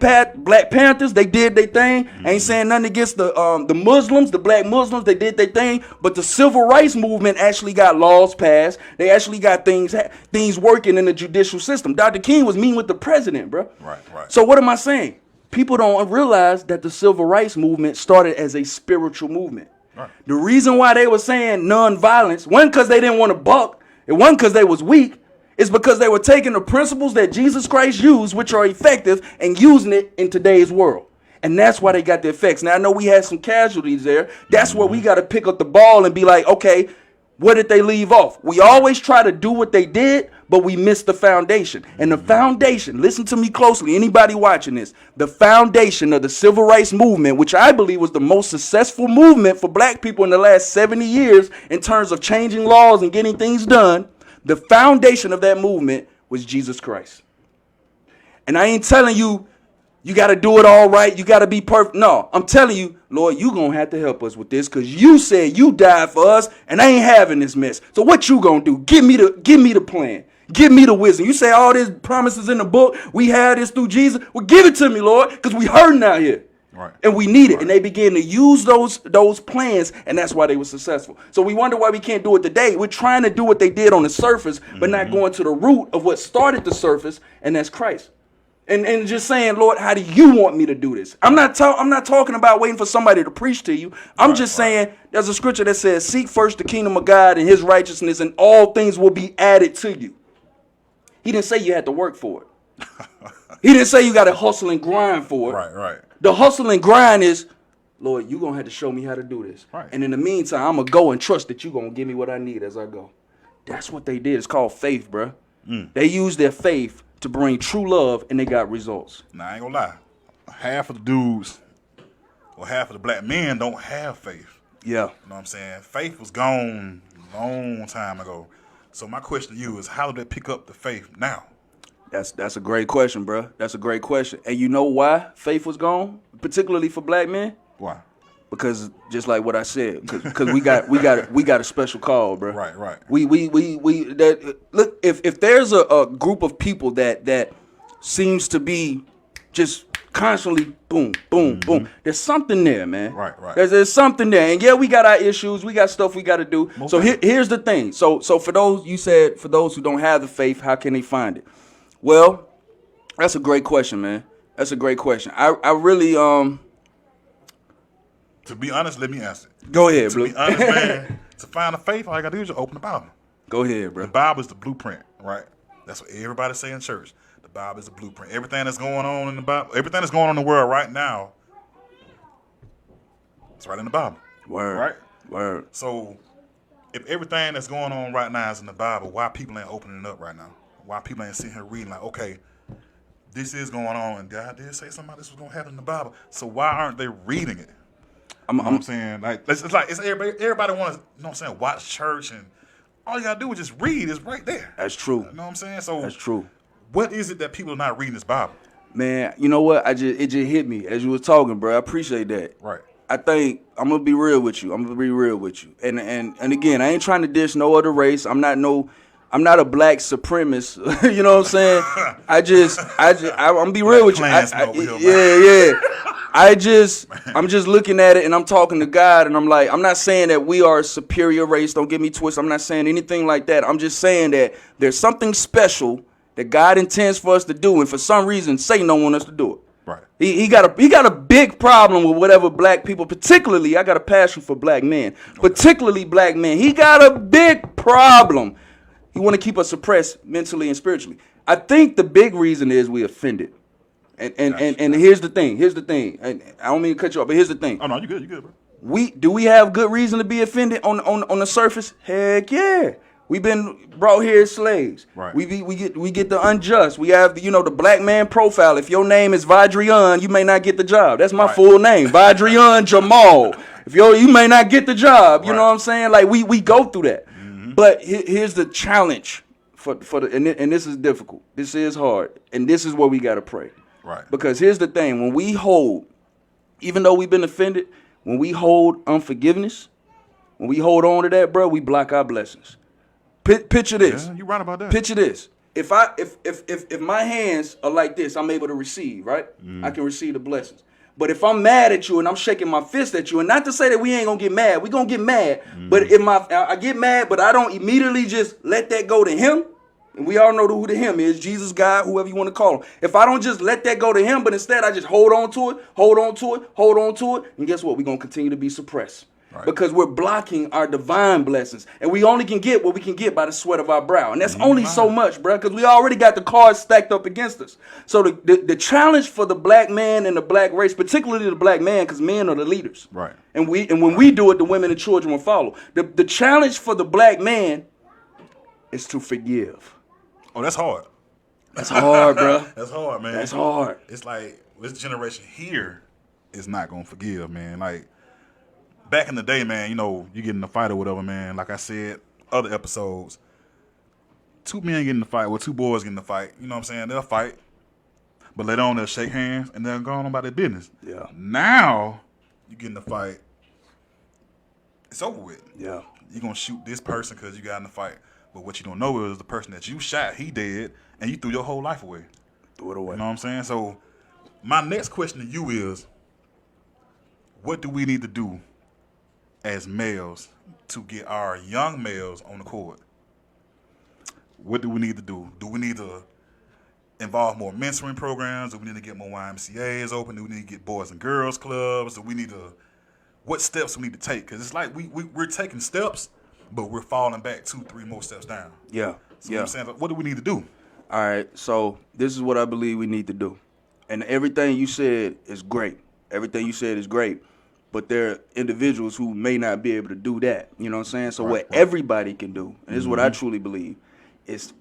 Panthers. They did their thing. I ain't saying nothing against the Muslims, the black Muslims. They did their thing. But the civil rights movement actually got laws passed. They actually got things working in the judicial system. Dr. King was meeting with the president, bro. Right. So what am I saying? People don't realize that the civil rights movement started as a spiritual movement. Right. The reason why they were saying nonviolence wasn't because they didn't want to buck. It wasn't because they was weak. It's because they were taking the principles that Jesus Christ used, which are effective, and using it in today's world. And that's why they got the effects. Now, I know we had some casualties there. That's where we got to pick up the ball and be like, okay, where did they leave off? We always try to do what they did, but we missed the foundation. And the foundation, listen to me closely, anybody watching this, the foundation of the civil rights movement, which I believe was the most successful movement for black people in the last 70 years in terms of changing laws and getting things done, the foundation of that movement was Jesus Christ. And I ain't telling you You got to do it all right. You got to be perfect. No, I'm telling you, Lord, you going to have to help us with this because you said you died for us and I ain't having this mess. So what you going to do? Give me the plan. Give me the wisdom. You say all these promises in the book. We have this through Jesus. Well, give it to me, Lord, because we hurting out here. Right. And we need it. And they began to use those plans, and that's why they were successful. So we wonder why we can't do it today. We're trying to do what they did on the surface, but not going to the root of what started the surface, and that's Christ. And just saying, Lord, how do you want me to do this? I'm not talking about waiting for somebody to preach to you. I'm just saying there's a scripture that says, seek first the kingdom of God and his righteousness, and all things will be added to you. He didn't say you had to work for it. He didn't say you got to hustle and grind for it. Right. The hustle and grind is, Lord, you're going to have to show me how to do this. Right. And in the meantime, I'm going to go and trust that you're going to give me what I need as I go. That's what they did. It's called faith, bro. They used their faith to bring true love, and they got results. Now, I ain't gonna lie. Half of the dudes, or half of the black men don't have faith. Yeah. You know what I'm saying? Faith was gone a long time ago. So my question to you is, how do they pick up the faith now? That's a great question, bro. That's a great question. And you know why faith was gone, particularly for black men? Why? Because just like what I said, because we got a special call, bro. Right. We look, if there's a group of people that seems to be just constantly boom, boom. There's something there, man. Right. There's something there, and yeah, we got our issues. We got stuff we got to do. Okay. So here's the thing. So for those who don't have the faith, how can they find it? Well, that's a great question, man. That's a great question. I really To be honest, let me answer it. Go ahead, To Blue. be honest, man, to find the faith, all I gotta do is just open the Bible. Go ahead, bro. The Bible is the blueprint, right? That's what everybody say in church. The Bible is the blueprint. Everything that's going on in the Bible, everything that's going on in the world right now, it's right in the Bible. Word. Right? Word. So, if everything that's going on right now is in the Bible, why people ain't opening it up right now? Why people ain't sitting here reading like, okay, this is going on, and God did say something this was going to happen in the Bible. So why aren't they reading it? You know what I'm saying? Like, it's everybody wants, you know what I'm saying, watch church, and all you got to do is just read. It's right there. That's true. You know what I'm saying? So That's true. What is it that people are not reading this Bible? Man, you know what? It just hit me as you was talking, bro. I appreciate that. Right. I think I'm gonna be real with you. And again, I ain't trying to dish no other race. I'm not a black supremacist. You know what I'm saying? I'm gonna be real with you. I'm just looking at it and I'm talking to God and I'm like, I'm not saying that we are a superior race. Don't get me twisted. I'm not saying anything like that. I'm just saying that there's something special that God intends for us to do, and for some reason, Satan don't want us to do it. Right. He got a big problem with whatever black people, particularly, I got a passion for black men, particularly black men. He got a big problem. He want to keep us suppressed mentally and spiritually. I think the big reason is we offended. And here's the thing. And I don't mean to cut you off, but here's the thing. Oh no, you good, bro. We have good reason to be offended on the surface? Heck yeah. We've been brought here as slaves. Right. We get the unjust. We have the black man profile. If your name is Vadrian, you may not get the job. That's my full name, Vadrian Jamal. If you may not get the job. You know what I'm saying? Like we go through that. Mm-hmm. But here's the challenge and this is difficult. This is hard, and this is where we gotta pray. Right. Because here's the thing: when we hold, even though we've been offended, when we hold unforgiveness, when we hold on to that, bro, we block our blessings. Picture this. Yeah, you're right about that. Picture this. If my hands are like this, I'm able to receive, right? I can receive the blessings. But if I'm mad at you and I'm shaking my fist at you, and not to say that we ain't gonna get mad, we gonna get mad. But if I get mad, but I don't immediately just let that go to him, and we all know who the him is, Jesus, God, whoever you want to call him. If I don't just let that go to him, but instead I just hold on to it, and guess what? We're gonna continue to be suppressed. Right. Because we're blocking our divine blessings. And we only can get what we can get by the sweat of our brow. And that's only so much, bro, because we already got the cards stacked up against us. So the challenge for the black man and the black race, particularly the black man, because men are the leaders. Right. And when we do it, the women and children will follow. The challenge for the black man is to forgive. Oh, that's hard. That's hard, bro. That's hard, man. That's hard. It's like this generation here is not going to forgive, man. Like, back in the day, man, you get in a fight or whatever, man. Like I said, other episodes, two men get in the fight, two boys get in the fight. You know what I'm saying? They'll fight. But later on, they'll shake hands and they'll go on about their business. Yeah. Now, you get in the fight, it's over with. Yeah. You're going to shoot this person because you got in the fight. But what you don't know is the person that you shot, he dead, and you threw your whole life away. Threw it away. You know what I'm saying? So, my next question to you is, what do we need to do as males to get our young males on the court? What do we need to do? Do we need to involve more mentoring programs? Do we need to get more YMCAs open? Do we need to get boys and girls clubs? Do we need to, what steps we need to take? Because it's like we're taking steps, but we're falling back 2-3 more steps down. Yeah. So what I'm saying, what do we need to do? All right, so this is what I believe we need to do. And everything you said is great. Everything you said is great. But there are individuals who may not be able to do that. You know what I'm saying? So what everybody can do, and this is what I truly believe, is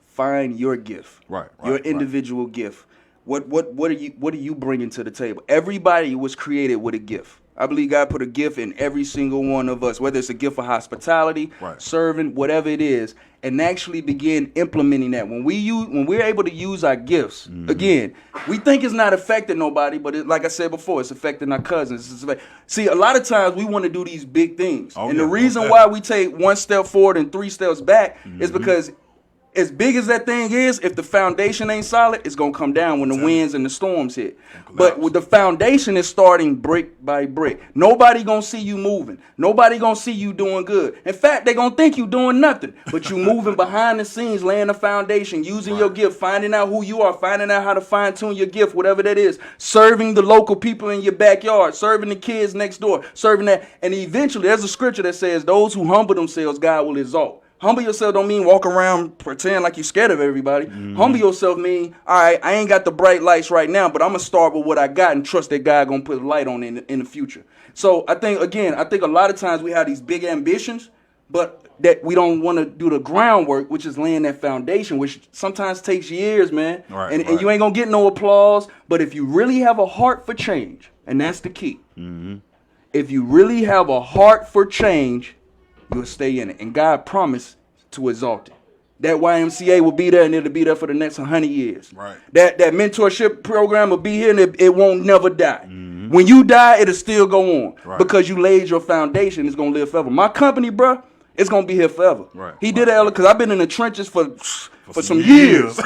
find your gift. Right. Your individual gift. What are you bringing to the table? Everybody was created with a gift. I believe God put a gift in every single one of us, whether it's a gift of hospitality, serving, whatever it is, and actually begin implementing that. When we're able to use our gifts, again, we think it's not affecting nobody, but like I said before, it's affecting our cousins. See, a lot of times we want to do these big things, and the reason why we take 1 step forward and 3 steps back is because as big as that thing is, if the foundation ain't solid, it's going to come down when the winds and the storms hit. But with the foundation is starting brick by brick. Nobody going to see you moving. Nobody going to see you doing good. In fact, they going to think you doing nothing. But you moving behind the scenes, laying the foundation, using your gift, finding out who you are, finding out how to fine-tune your gift, whatever that is, serving the local people in your backyard, serving the kids next door, serving that. And eventually, there's a scripture that says, those who humble themselves, God will exalt. Humble yourself don't mean walk around pretend like you're scared of everybody. Humble yourself mean, all right, I ain't got the bright lights right now, but I'm going to start with what I got and trust that God going to put a light on in the future. So I think a lot of times we have these big ambitions, but that we don't want to do the groundwork, which is laying that foundation, which sometimes takes years, man. And you ain't going to get no applause. But if you really have a heart for change, and that's the key. If you really have a heart for change, you'll stay in it. And God promised to exalt it. That YMCA will be there, and it'll be there for the next 100 years. Right. That mentorship program will be here, and it won't never die. When you die, it'll still go on. Because you laid your foundation. It's going to live forever. My company, bro, it's going to be here forever. He did it because I've been in the trenches for some years.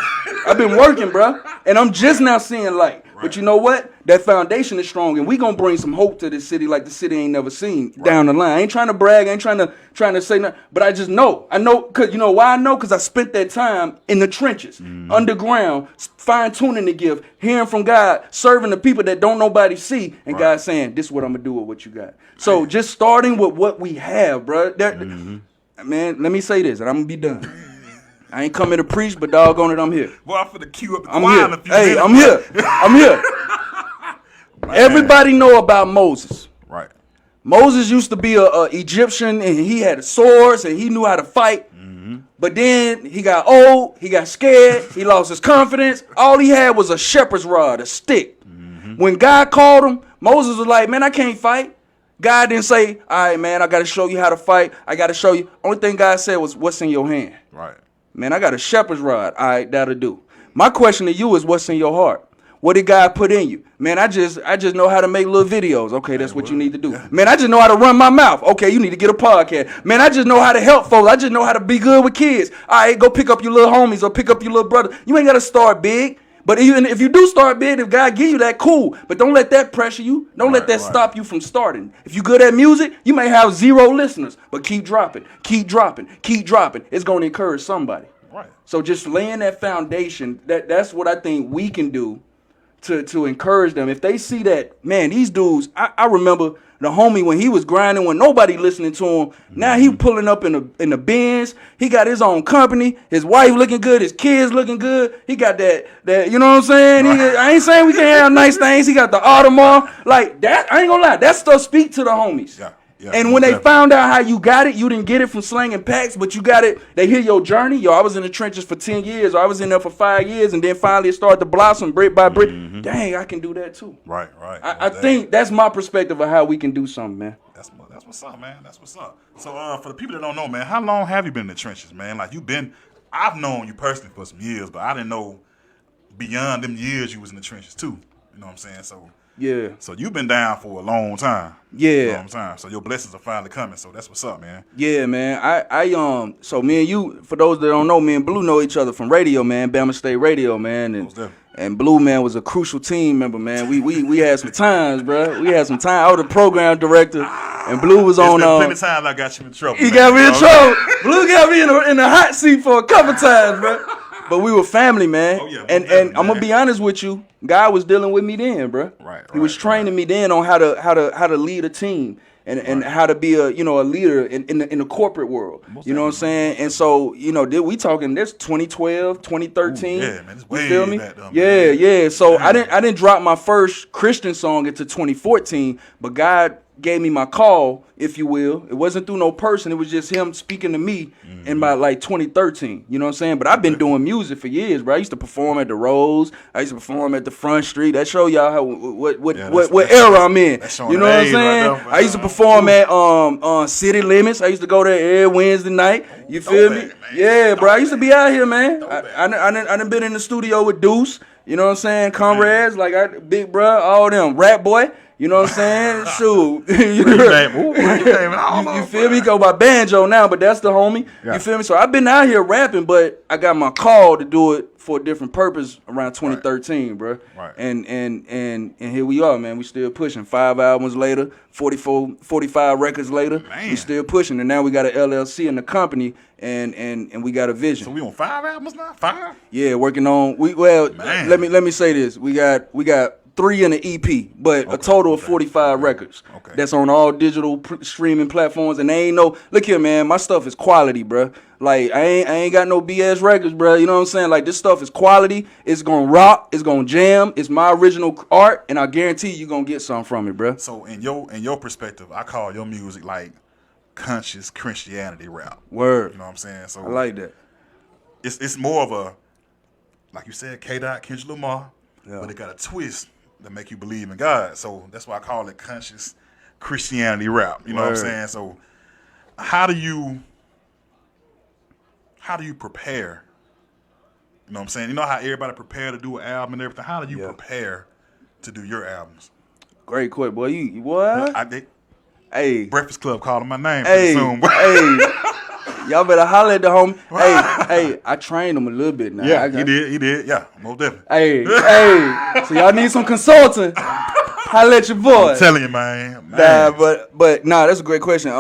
I've been working, bro, and I'm just now seeing light. But you know what? That foundation is strong, and we gonna bring some hope to this city like the city ain't never seen down the line. I ain't trying to brag. I ain't trying to say nothing. But I just know. I know because you know why I know? Because I spent that time in the trenches, underground, fine tuning the gift, hearing from God, serving the people that don't nobody see, and God saying, "This is what I'm gonna do with what you got." So just starting with what we have, bro. Man, let me say this, and I'm gonna be done. I ain't coming to preach, but doggone it, I'm here. Well, I'm finna queue up the I'm choir in here. a few Hey, minutes. I'm here. I'm here. Everybody know about Moses. Right. Moses used to be a Egyptian, and he had swords, and he knew how to fight. But then he got old, he got scared, he lost his confidence. All he had was a shepherd's rod, a stick. When God called him, Moses was like, man, I can't fight. God didn't say, all right, man, I got to show you how to fight. I got to show you. Only thing God said was, what's in your hand? Right. Man, I got a shepherd's rod. All right, that'll do. My question to you is, what's in your heart? What did God put in you? Man, I just know how to make little videos. Okay, that's what you need to do. Man, I just know how to run my mouth. Okay, you need to get a podcast. Man, I just know how to help folks. I just know how to be good with kids. All right, go pick up your little homies or pick up your little brother. You ain't got to start big. But even if you do start big, if God give you that, cool. But don't let that pressure you. Don't let that stop you from starting. If you good at music, you may have 0 listeners. But keep dropping, keep dropping, keep dropping. It's going to encourage somebody. Right. So just laying that foundation, that's what I think we can do to encourage them. If they see that, man, these dudes, I remember the homie when he was grinding, when nobody listening to him. Now he pulling up in the Benz. He got his own company. His wife looking good. His kids looking good. He got that you know what I'm saying? I ain't saying we can't have nice things. He got the Audemars. Like that, I ain't gonna lie. That stuff speak to the homies. Yeah. Yeah, and when they found out how you got it, you didn't get it from slanging packs, but you got it. They hear your journey. Yo, I was in the trenches for 10 years, or I was in there for 5 years, and then finally it started to blossom brick by brick. Dang, I can do that too. Right. I think that's my perspective of how we can do something, man. That's what's up, man. That's what's up. So for the people that don't know, man, how long have you been in the trenches, man? Like I've known you personally for some years, but I didn't know beyond them years you was in the trenches too. You know what I'm saying? So you've been down for a long time. Yeah. You know what I'm saying? So your blessings are finally coming. So that's what's up, man. Yeah, man. So me and you, for those that don't know, me and Blue know each other from radio, man. Bama State Radio, man. And Blue, man, was a crucial team member, man. We had some times, bro. We had some time. I was the program director, and Blue was on. Plenty of times I got you in trouble. He got me in trouble. Blue got me in the hot seat for a couple times, bro. But we were family, man. Oh, yeah, and I'm gonna be honest with you, God was dealing with me then, bro. He was training me then on how to lead a team and how to be a leader in the corporate world. You know what I'm saying? And so we talking this 2012, 2013. Ooh, yeah, man, it's way you feel me? back then, Yeah. So I didn't drop my first Christian song until 2014, but God gave me my call, if you will. It wasn't through no person. It was just him speaking to me in about like 2013. You know what I'm saying? But I've been doing music for years, bro. I used to perform at the Rose. I used to perform at the Front Street. That show y'all how what era I'm in. You know what I'm saying? Right there, I used to perform at City Limits. I used to go there every Wednesday night. You feel me? Yeah, bro. I used to be out here, man. I done been in the studio with Deuce. You know what I'm saying? Comrades, like Big Bro, all them. Rap Boy. You know what I'm saying? Shoot. You feel me? Go by Banjo now, but that's the homie. Yeah. You feel me? So I've been out here rapping, but I got my call to do it for a different purpose around 2013, bro. Right. And here we are, man. We still pushing. 5 albums later, 45 records later, we still pushing. And now we got an LLC in the company, and we got a vision. So we on 5 albums now? 5? Yeah, working on. Let me say this. We got 3 in the EP, but a total of 45 records. Okay. That's on all digital streaming platforms, and they ain't look here, man. My stuff is quality, bro. Like I ain't got no BS records, bro. You know what I'm saying? Like this stuff is quality. It's gonna rock. It's gonna jam. It's my original art, and I guarantee you gonna get something from it, bro. So in your perspective, I call your music like conscious Christianity rap. Word. You know what I'm saying? So I like that. It's more of a, like you said, K-Dot, Kendrick Lamar, Yeah. but it got a twist that make you believe in God. So that's why I call it conscious Christianity rap. You know what I'm saying? So how do you prepare? You know what I'm saying? You know how everybody prepare to do an album and everything? How do you prepare to do your albums? Great question, boy. You what? Hey. Breakfast Club calling my name Hey. soon. Hey. Y'all better holler at the homie. Hey, I trained him a little bit now. Yeah, he did. Yeah, most definitely. Hey. So y'all need some consulting. Holla at your boy. I'm telling you, man. Nah, but that's a great question.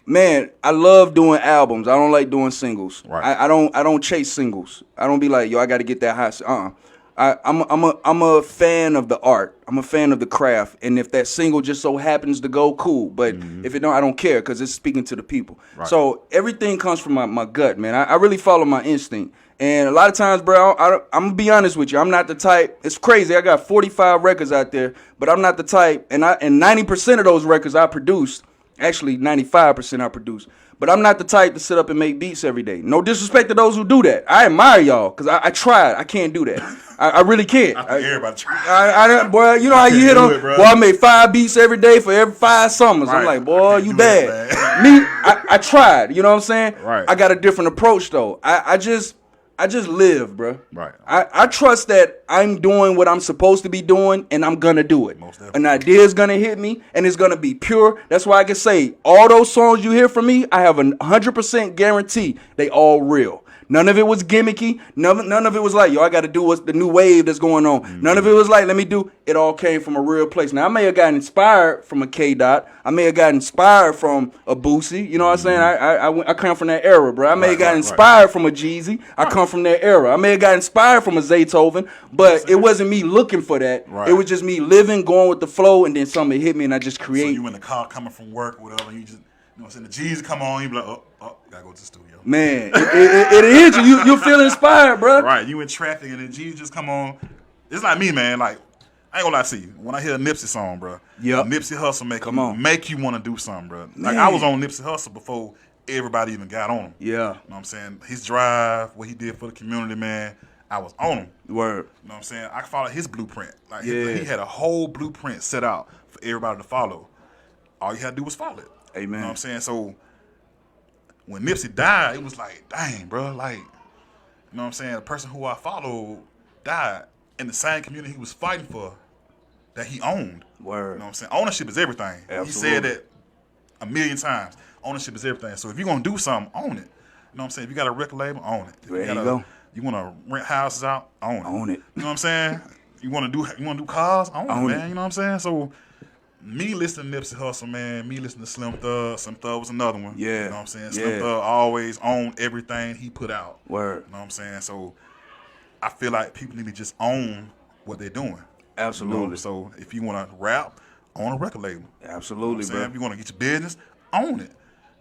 Man, I love doing albums. I don't like doing singles. Right. I don't chase singles. I don't be like, yo, I got to get that hot. I'm a fan of the art. I'm a fan of the craft. And if that single just so happens to go, cool. But if it don't, I don't care because it's speaking to the people. Right. So everything comes from my gut, man. I really follow my instinct. And a lot of times, bro, I'm going to be honest with you. I'm not the type. It's crazy. I got 45 records out there, but I'm not the type. And 90% of those records I produced, actually 95% I produced. But I'm not the type to sit up and make beats every day. No disrespect to those who do that. I admire y'all because I tried. I can't do that. I really can't. I think everybody try. Boy, you know how you hit them? Boy, I make 5 beats every day for every 5 summers. Right. I'm like, boy, you bad. Me, I tried. You know what I'm saying? Right. I got a different approach, though. I just live, bro. Right. I trust that I'm doing what I'm supposed to be doing, and I'm gonna do it. Most definitely. An idea is gonna hit me, and it's gonna be pure. That's why I can say all those songs you hear from me, I have a 100% guarantee they all real. None of it was gimmicky. None of it was like, yo, I got to do what's the new wave that's going on. Mm-hmm. None of it was like, let me do. It all came from a real place. Now, I may have gotten inspired from a K-Dot. I may have gotten inspired from a Boosie. You know what I'm saying? I come from that era, bro. I may have gotten inspired from a Jeezy. I come from that era. I may have got inspired from a Zaytoven, but it wasn't me looking for that. Right. It was just me living, going with the flow, and then something hit me, and I just create. So you in the car coming from work or whatever, and you just, you know what I'm saying, the Jeezy come on, you be like, oh, gotta go to the studio. Man, it hit you. You feel inspired, bro. Right, you in traffic, and then Jeezy just come on. It's like me, man. Like, I ain't gonna lie to you. When I hear a Nipsey song, bro, Nipsey Hussle make you want to do something, bro. Like, I was on Nipsey Hussle before everybody even got on him. Yeah. You know what I'm saying? His drive, what he did for the community, man, I was on him. Word. You know what I'm saying? I followed his blueprint. Like, he had a whole blueprint set out for everybody to follow. All you had to do was follow it. Amen. You know what I'm saying? So, when Nipsey died, it was like, dang, bro, like, you know what I'm saying? The person who I followed died. in the same community he was fighting for that he owned. Word. You know what I'm saying? Ownership is everything. Absolutely. He said that a million times. Ownership is everything. So if you're going to do something, own it. You know what I'm saying? If you got a record label, own it. If There you you go. You want to rent houses out, own it. Own it. You know what I'm saying? You want to do cars, own it, man. You know what I'm saying? So me listening to Nipsey Hussle, man, me listening to Slim Thug was another one. Yeah. You know what I'm saying? Yeah. Slim Thug always owned everything he put out. Word. You know what I'm saying? So I feel like people need to just own what they're doing. Absolutely. You know? So if you want to rap, own a record label. Absolutely, You know what I'm bro. saying? If you want to get your business, own it.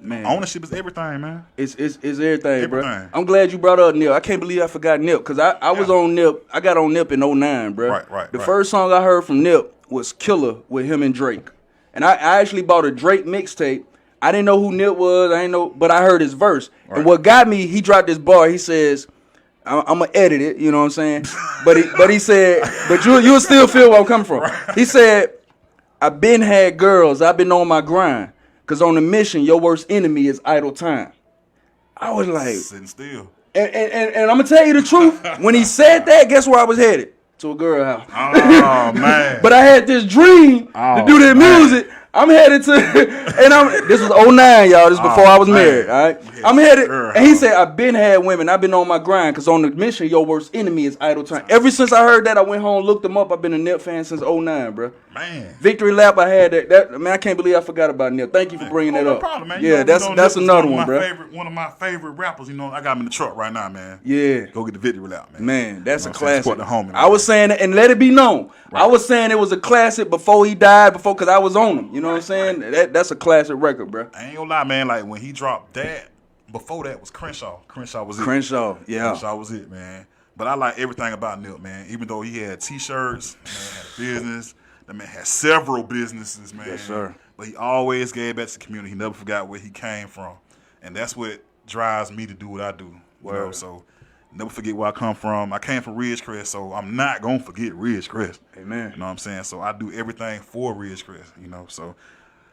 Man. Ownership is everything, man. It's everything, bro. Everything. I'm glad you brought up Nip. I can't believe I forgot Nip because I was on Nip. I got on Nip in 09, bro. Right. The first song I heard from Nip was Killer with him and Drake. And I actually bought a Drake mixtape. I didn't know who Nip was. I didn't know, but I heard his verse. Right. And what got me, he dropped this bar. He says, I'm going to edit it, you know what I'm saying? but he said, but you'll still feel where I'm coming from. Right. He said, I've been had girls. I've been on my grind. Because on the mission, your worst enemy is idle time. I was like, Sitting still. and I'm going to tell you the truth. When he said that, guess where I was headed? To a girl house. Oh, man. But I had this dream to do that music. I'm headed to, this was 09, y'all. This is before I was married, all right? I'm headed, and he said, I've been had women. I've been on my grind, because on the mission, your worst enemy is idle time. Ever since I heard that, I went home, looked them up. I've been a Nip fan since 09, bro. Man. Victory Lap, I had that. Man, I can't believe I forgot about Nip. Thank you for bringing that No up. problem, man. Yeah, that's Nip is another one, bro. One of my favorite rappers. You know, I got him in the truck right now, man. Yeah. Go get the Victory Lap, man. Man, that's You a know what I'm saying? classic. Support the homie, I was saying, and let it be known, Right. I was saying it was a classic before he died, because I was on him. You know what I'm saying? That's a classic record, bro. I ain't gonna lie, man. Like when he dropped that, before that was Crenshaw. Crenshaw was it. Crenshaw, yeah. Crenshaw was it, man. But I like everything about Nip, man. Even though he had T-shirts, man had a business. The man had several businesses, man. Yes, sir. But he always gave back to the community. He never forgot where he came from, and that's what drives me to do what I do. You know, so never forget where I come from. I came from Ridgecrest, so I'm not gonna forget Ridgecrest. Amen. You know what I'm saying? So I do everything for Ridgecrest. You know, so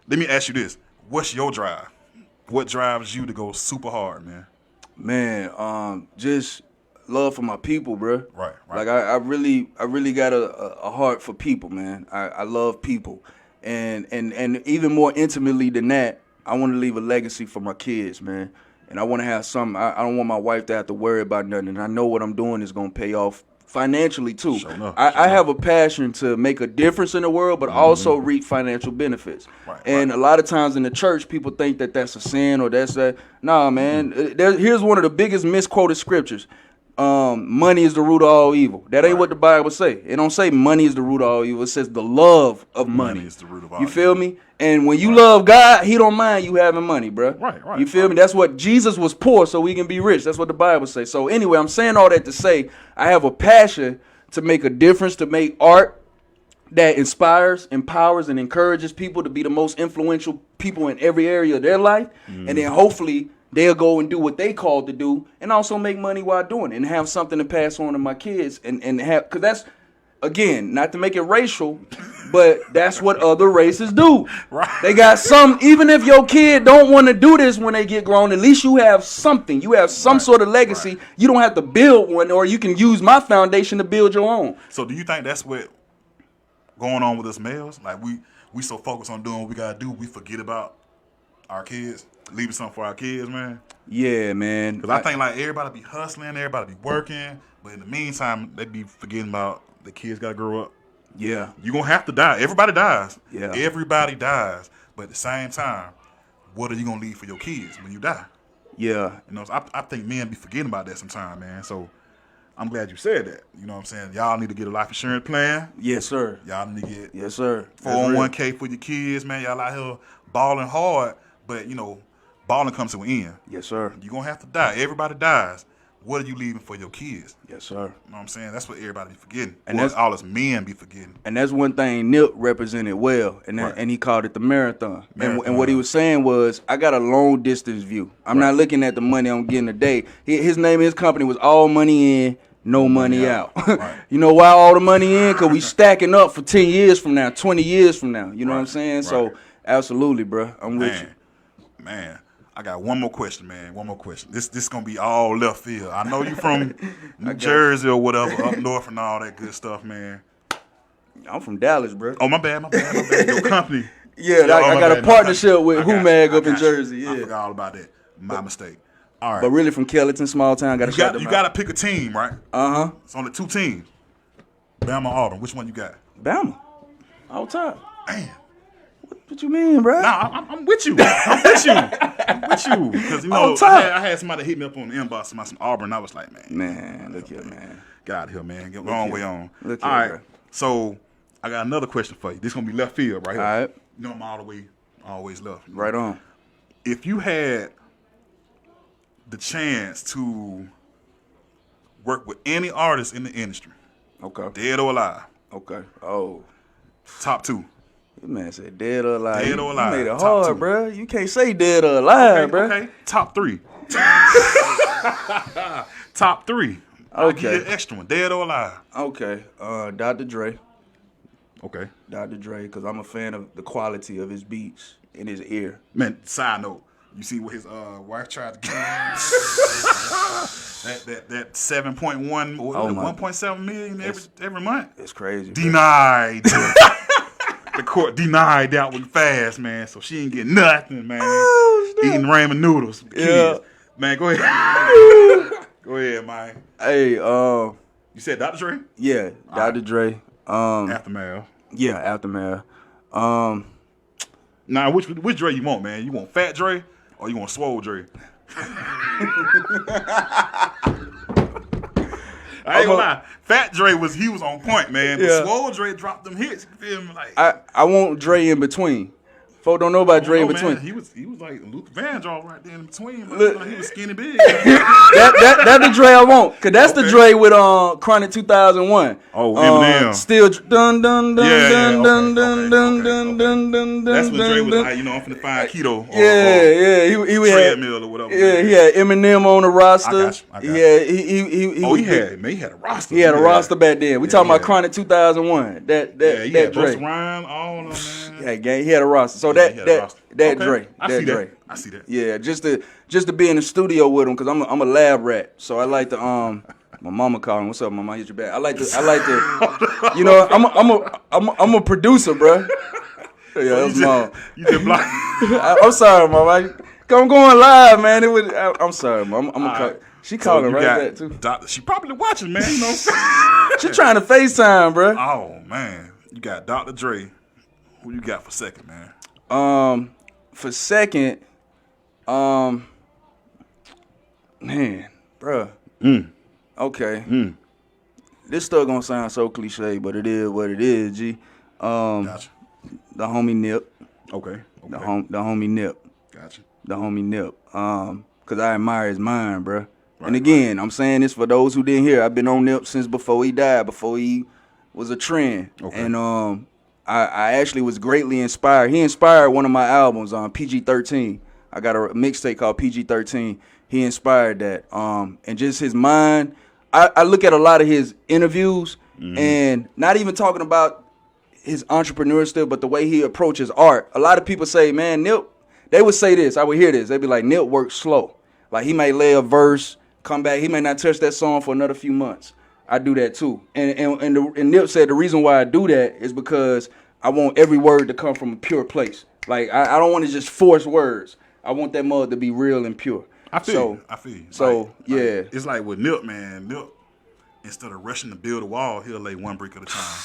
let me ask you this: what's your drive? What drives you to go super hard, man? Man, just love for my people, bro. Right. Like I really got a heart for people, man. I love people, and even more intimately than that, I want to leave a legacy for my kids, man. And I want to have something. I don't want my wife to have to worry about nothing. And I know what I'm doing is gonna pay off financially too. Sure enough, I have a passion to make a difference in the world, but also reap financial benefits. And a lot of times in the church, people think that that's a sin or that's that. Nah, man. Here's one of the biggest misquoted scriptures. Money is the root of all evil. That ain't what the Bible say. It don't say money is the root of all evil. It says the love of money. Is the root of all You feel evil. me? And when you love God, he don't mind you having money, bro. Right. You feel me? That's what Jesus was poor so we can be rich. That's what the Bible says. So anyway, I'm saying all that to say I have a passion to make a difference, to make art that inspires, empowers, and encourages people to be the most influential people in every area of their life. And then hopefully they'll go and do what they called to do and also make money while doing it and have something to pass on to my kids and have, because that's, again, not to make it racial, but that's what other races do. Right. They got some, even if your kid don't want to do this when they get grown, at least you have something. You have some sort of legacy. Right. You don't have to build one, or you can use my foundation to build your own. So do you think that's what going on with us males? Like we so focused on doing what we gotta do, we forget about our kids, leaving something for our kids, man? Yeah, man. Because I think like everybody be hustling, everybody be working, but in the meantime, they be forgetting about the kids gotta grow up. Yeah. You're gonna have to die. Everybody dies. Yeah. Everybody dies. But at the same time, what are you gonna leave for your kids when you die? Yeah. You know, I think men be forgetting about that sometimes, man. So I'm glad you said that. You know what I'm saying? Y'all need to get a life insurance plan. Yes, sir. Y'all need to get Yes, sir. 401k for your kids, man. Y'all out here balling hard, but you know, balling comes to an end. Yes, sir. You're gonna have to die. Everybody dies. What are you leaving for your kids? Yes, sir. You know what I'm saying? That's what everybody be forgetting. And And that's all us men be forgetting. And that's one thing Nip represented well, and and he called it the marathon. And what he was saying was, I got a long distance view. I'm not looking at the money I'm getting today. His name of his company was All Money In, No Money Out. You know why all the money in? Because we stacking up for 10 years from now, 20 years from now. You know what I'm saying? So absolutely, bro. I'm with you. Man, I got one more question, man. One more question. This gonna be all left field. I know you from New Jersey or whatever, up north and all that good stuff, man. I'm from Dallas, bro. Oh, my bad. Your company. Yeah, I got a partnership with Humag up in Jersey. Yeah, I forgot all about that. My mistake. All right. But really from Kellyton, small town. You got to pick a team, right? Uh-huh. It's only 2 teams. Bama or Auburn. Which one you got? Bama. All top. Damn. What you mean, bro? Nah, I'm with you. I'm with you. Because, you know, I had somebody hit me up on the inbox about some Auburn. I was like, man, look here, man. Get out of here, man. Get the wrong way on. Look all here, right. bro. So, I got another question for you. This is going to be left field right here. All right. You know I'm always left. Right on. If you had the chance to work with any artist in the industry, Okay. dead or alive, Okay. Oh. top 2. This man said dead or alive. Dead or alive. You made it Top hard, 2. bro. You can't say dead or alive, bro. Okay. Top 3. Top 3. I'll give you an extra one. Dead or alive. Okay. Dr. Dre. Okay. Dr. Dre, because I'm a fan of the quality of his beats in his ear. Man, side note, you see what his wife tried to get? that 7.1 or 1.7 million every month? It's crazy. Denied. The court denied that one fast, man. So she ain't getting nothing, man. Oh, eating ramen noodles. Yeah. Kids. Man, go ahead. Go ahead, man. Hey, you said Dr. Dre? Yeah, Dr. Dre. Aftermath. Yeah, Aftermath. Now, which Dre you want, man? You want Fat Dre or you want Swole Dre? I ain't gonna lie. Fat Dre was on point, man. But Yeah. Swole Dre dropped them hits. You feel me? Like I want Dre in between. Folk don't know about Dre in between. Man, he was like Luther Vandross right there in between. Man. Look. Like he was skinny big. That's the Dre I want, cause that's the Dre with Chronic 2001. Oh, Eminem. Still dun dun dun Yeah, dun dun okay, dun okay, dun dun dun. That's when Dre was dun. like, you know, I'm finna find keto. Or, Yeah, he had treadmill or whatever. Yeah, he had Eminem on the roster. I got you. Yeah, He had a roster. He had a roster back then. We talking yeah. about Chronic 2001. That He had Dre. Busta Rhymes, all of them, man. Yeah, gang. He had a roster. So He had a roster. Okay. Dre. I That see Dre. that. I see that. Yeah, just to be in the studio with him, cause I'm a lab rat. So I like to my mama calling. What's up, mama? I hit your back. I like to you know, I'm a producer, bro. Yeah, that was mom. You just block. I'm sorry, mama. I'm going live, man. I'm sorry, mom. She calling right back too. She probably watching, man. You know. She trying to FaceTime, bro. Oh man, you got Dr. Dre. Who you got for second, man? For second, man, bruh. Okay. This stuff gonna sound so cliche, but it is what it is, G. Gotcha. The homie Nip. Okay. The homie Nip. Gotcha. The homie Nip. Cause I admire his mind, bruh. And again, I'm saying this for those who didn't hear. I've been on Nip since before he died, before he was a trend. Okay. And I actually was greatly inspired. He inspired one of my albums on PG-13. I got a mixtape called PG-13. He inspired that. And just his mind. I look at a lot of his interviews and not even talking about his entrepreneur stuff, but the way he approaches art. A lot of people say, man, Nip, they would say this. I would hear this. They'd be like, Nip works slow. Like he may lay a verse, come back. He may not touch that song for another few months. I do that too. And Nip said the reason why I do that is because I want every word to come from a pure place. Like I don't want to just force words. I want that mother to be real and pure. I feel you. So yeah, it's like with Nip, man. Nip, instead of rushing to build a wall, he'll lay one brick at a time.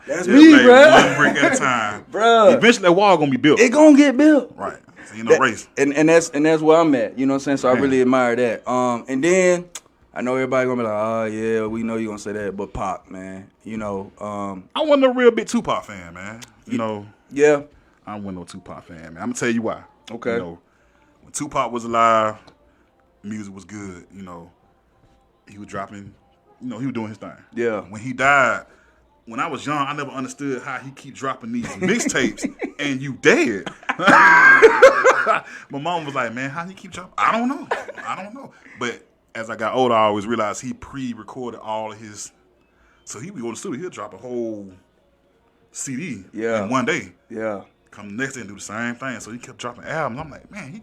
That's me, bro. One brick at a time, bro. Eventually, that wall gonna be built. It gonna get built. Right. So ain't no race. And that's where I'm at. You know what I'm saying? So I really admire that. And then I know everybody gonna be like, oh yeah, we know you gonna say that, but Pac, man, you know. I wasn't a real big Tupac fan, man. You know. Yeah. I wasn't no Tupac fan, man. I'm gonna tell you why. Okay. You know, when Tupac was alive, music was good. You know, he was dropping. You know, he was doing his thing. Yeah. When he died, when I was young, I never understood how he keep dropping these mixtapes and you dead. My mom was like, man, how he keep dropping? I don't know. But as I got older, I always realized he pre-recorded all of his. So he would go to the studio, he'll drop a whole CD in one day. Yeah. come next day and do the same thing. So he kept dropping albums. I'm like, man,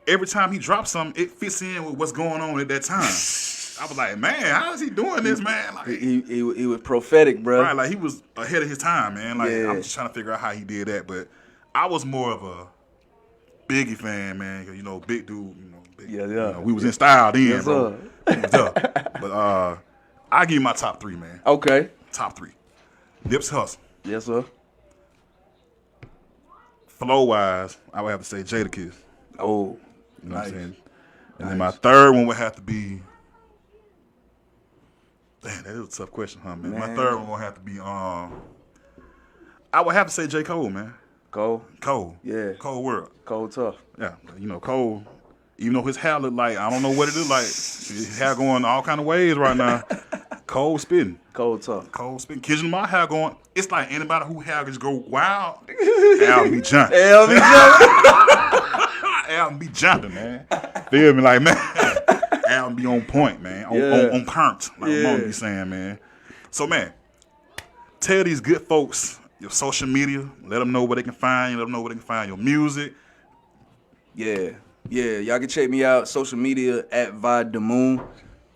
every time he drops something, it fits in with what's going on at that time. I was like, man, how is he doing this, man? Like, he was prophetic, bro. Right, like he was ahead of his time, man. Like I'm just trying to figure out how he did that, but I was more of a Biggie fan, man. 'Cause, you know, big dude. You know, we was in style then, bro. But I give you my top 3, man. Okay. Top 3. Nipsey Hussle. Yes, sir. Flow wise, I would have to say Jadakiss. Oh, you know what I'm saying? And then my third one would have to be. Damn, that is a tough question, huh, man? My third one would have to be. I would have to say J. Cole, man. Cole. Yeah. Cole World. Cole tough. Yeah, you know Cole. Even though his hair look like, I don't know what it look like. His hair going all kind of ways right now. Cole spitting. Cole tough. Cole spitting. Kids in my hair going. It's like anybody who hair just go wild. Al be jumping. Al be jumping, man. Feel me, like, man. Al be on point, man. On current, like Mom be saying, man. So, man, tell these good folks your social media. Let them know where they can find you. Let them know where they can find your music. Yeah. Y'all can check me out social media at Vi Da Moon.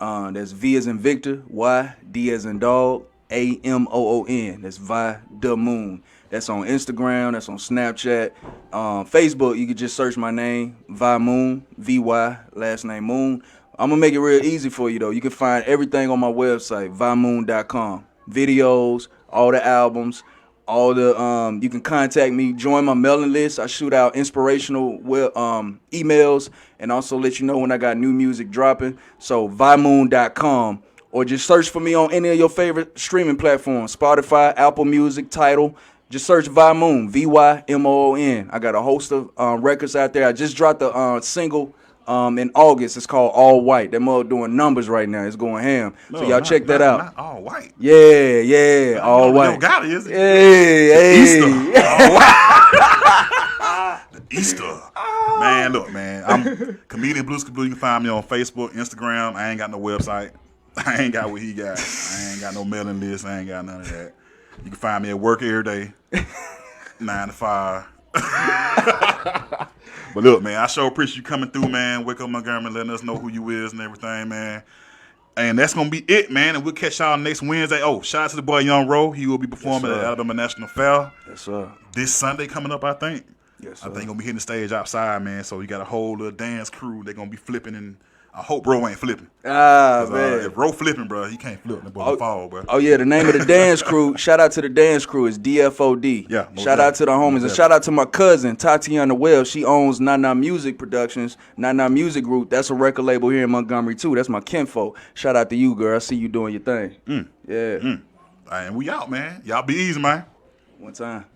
That's V as in Victor, Y, D as in dog, AMOON. That's Vi Da Moon. That's on Instagram. That's on Snapchat. Facebook, you can just search my name, Vi Moon, VY, last name Moon. I'm going to make it real easy for you, though. You can find everything on my website, vimoon.com. Videos, all the albums, all the you can contact me, join my mailing list. I shoot out inspirational emails and also let you know when I got new music dropping. So vimoon.com, or just search for me on any of your favorite streaming platforms, Spotify, Apple Music, Tidal. Just search Vi Moon, VYMOON. I got a host of records out there. I just dropped a single in August. It's called All White. That mother doing numbers right now. It's going ham. So y'all check that out. Not All White. Yeah, All White. You got it, is it? Hey. Easter. All White. The Easter. Man, look, man. I'm Comedian Blue Blue. You can find me on Facebook, Instagram. I ain't got no website. I ain't got what he got. I ain't got no mailing list. I ain't got none of that. You can find me at work every day, 9 to 5. But look, man, I sure appreciate you coming through, man. Wake Up Montgomery, letting us know who you is and everything, man. And that's going to be it, man. And we'll catch y'all next Wednesday. Oh, shout out to the boy Young Ro. He will be performing at the Alabama National Fair. Yes, sir. This Sunday coming up, I think. Yes, sir. I think he's going to be hitting the stage outside, man. So you got a whole little dance crew. They're going to be flipping, and I hope Ro ain't flipping. Man. If Ro flipping, bro, he can't flip. That boy fall, bro. Oh, yeah, the name of the dance crew, shout out to the dance crew, is DFOD. Yeah. Shout out to the homies. And shout out to my cousin, Tatiana Wells. She owns Nana Music Productions, Nana Music Group. That's a record label here in Montgomery, too. That's my kinfolk. Shout out to you, girl. I see you doing your thing. Yeah. And we out, man. Y'all be easy, man. One time.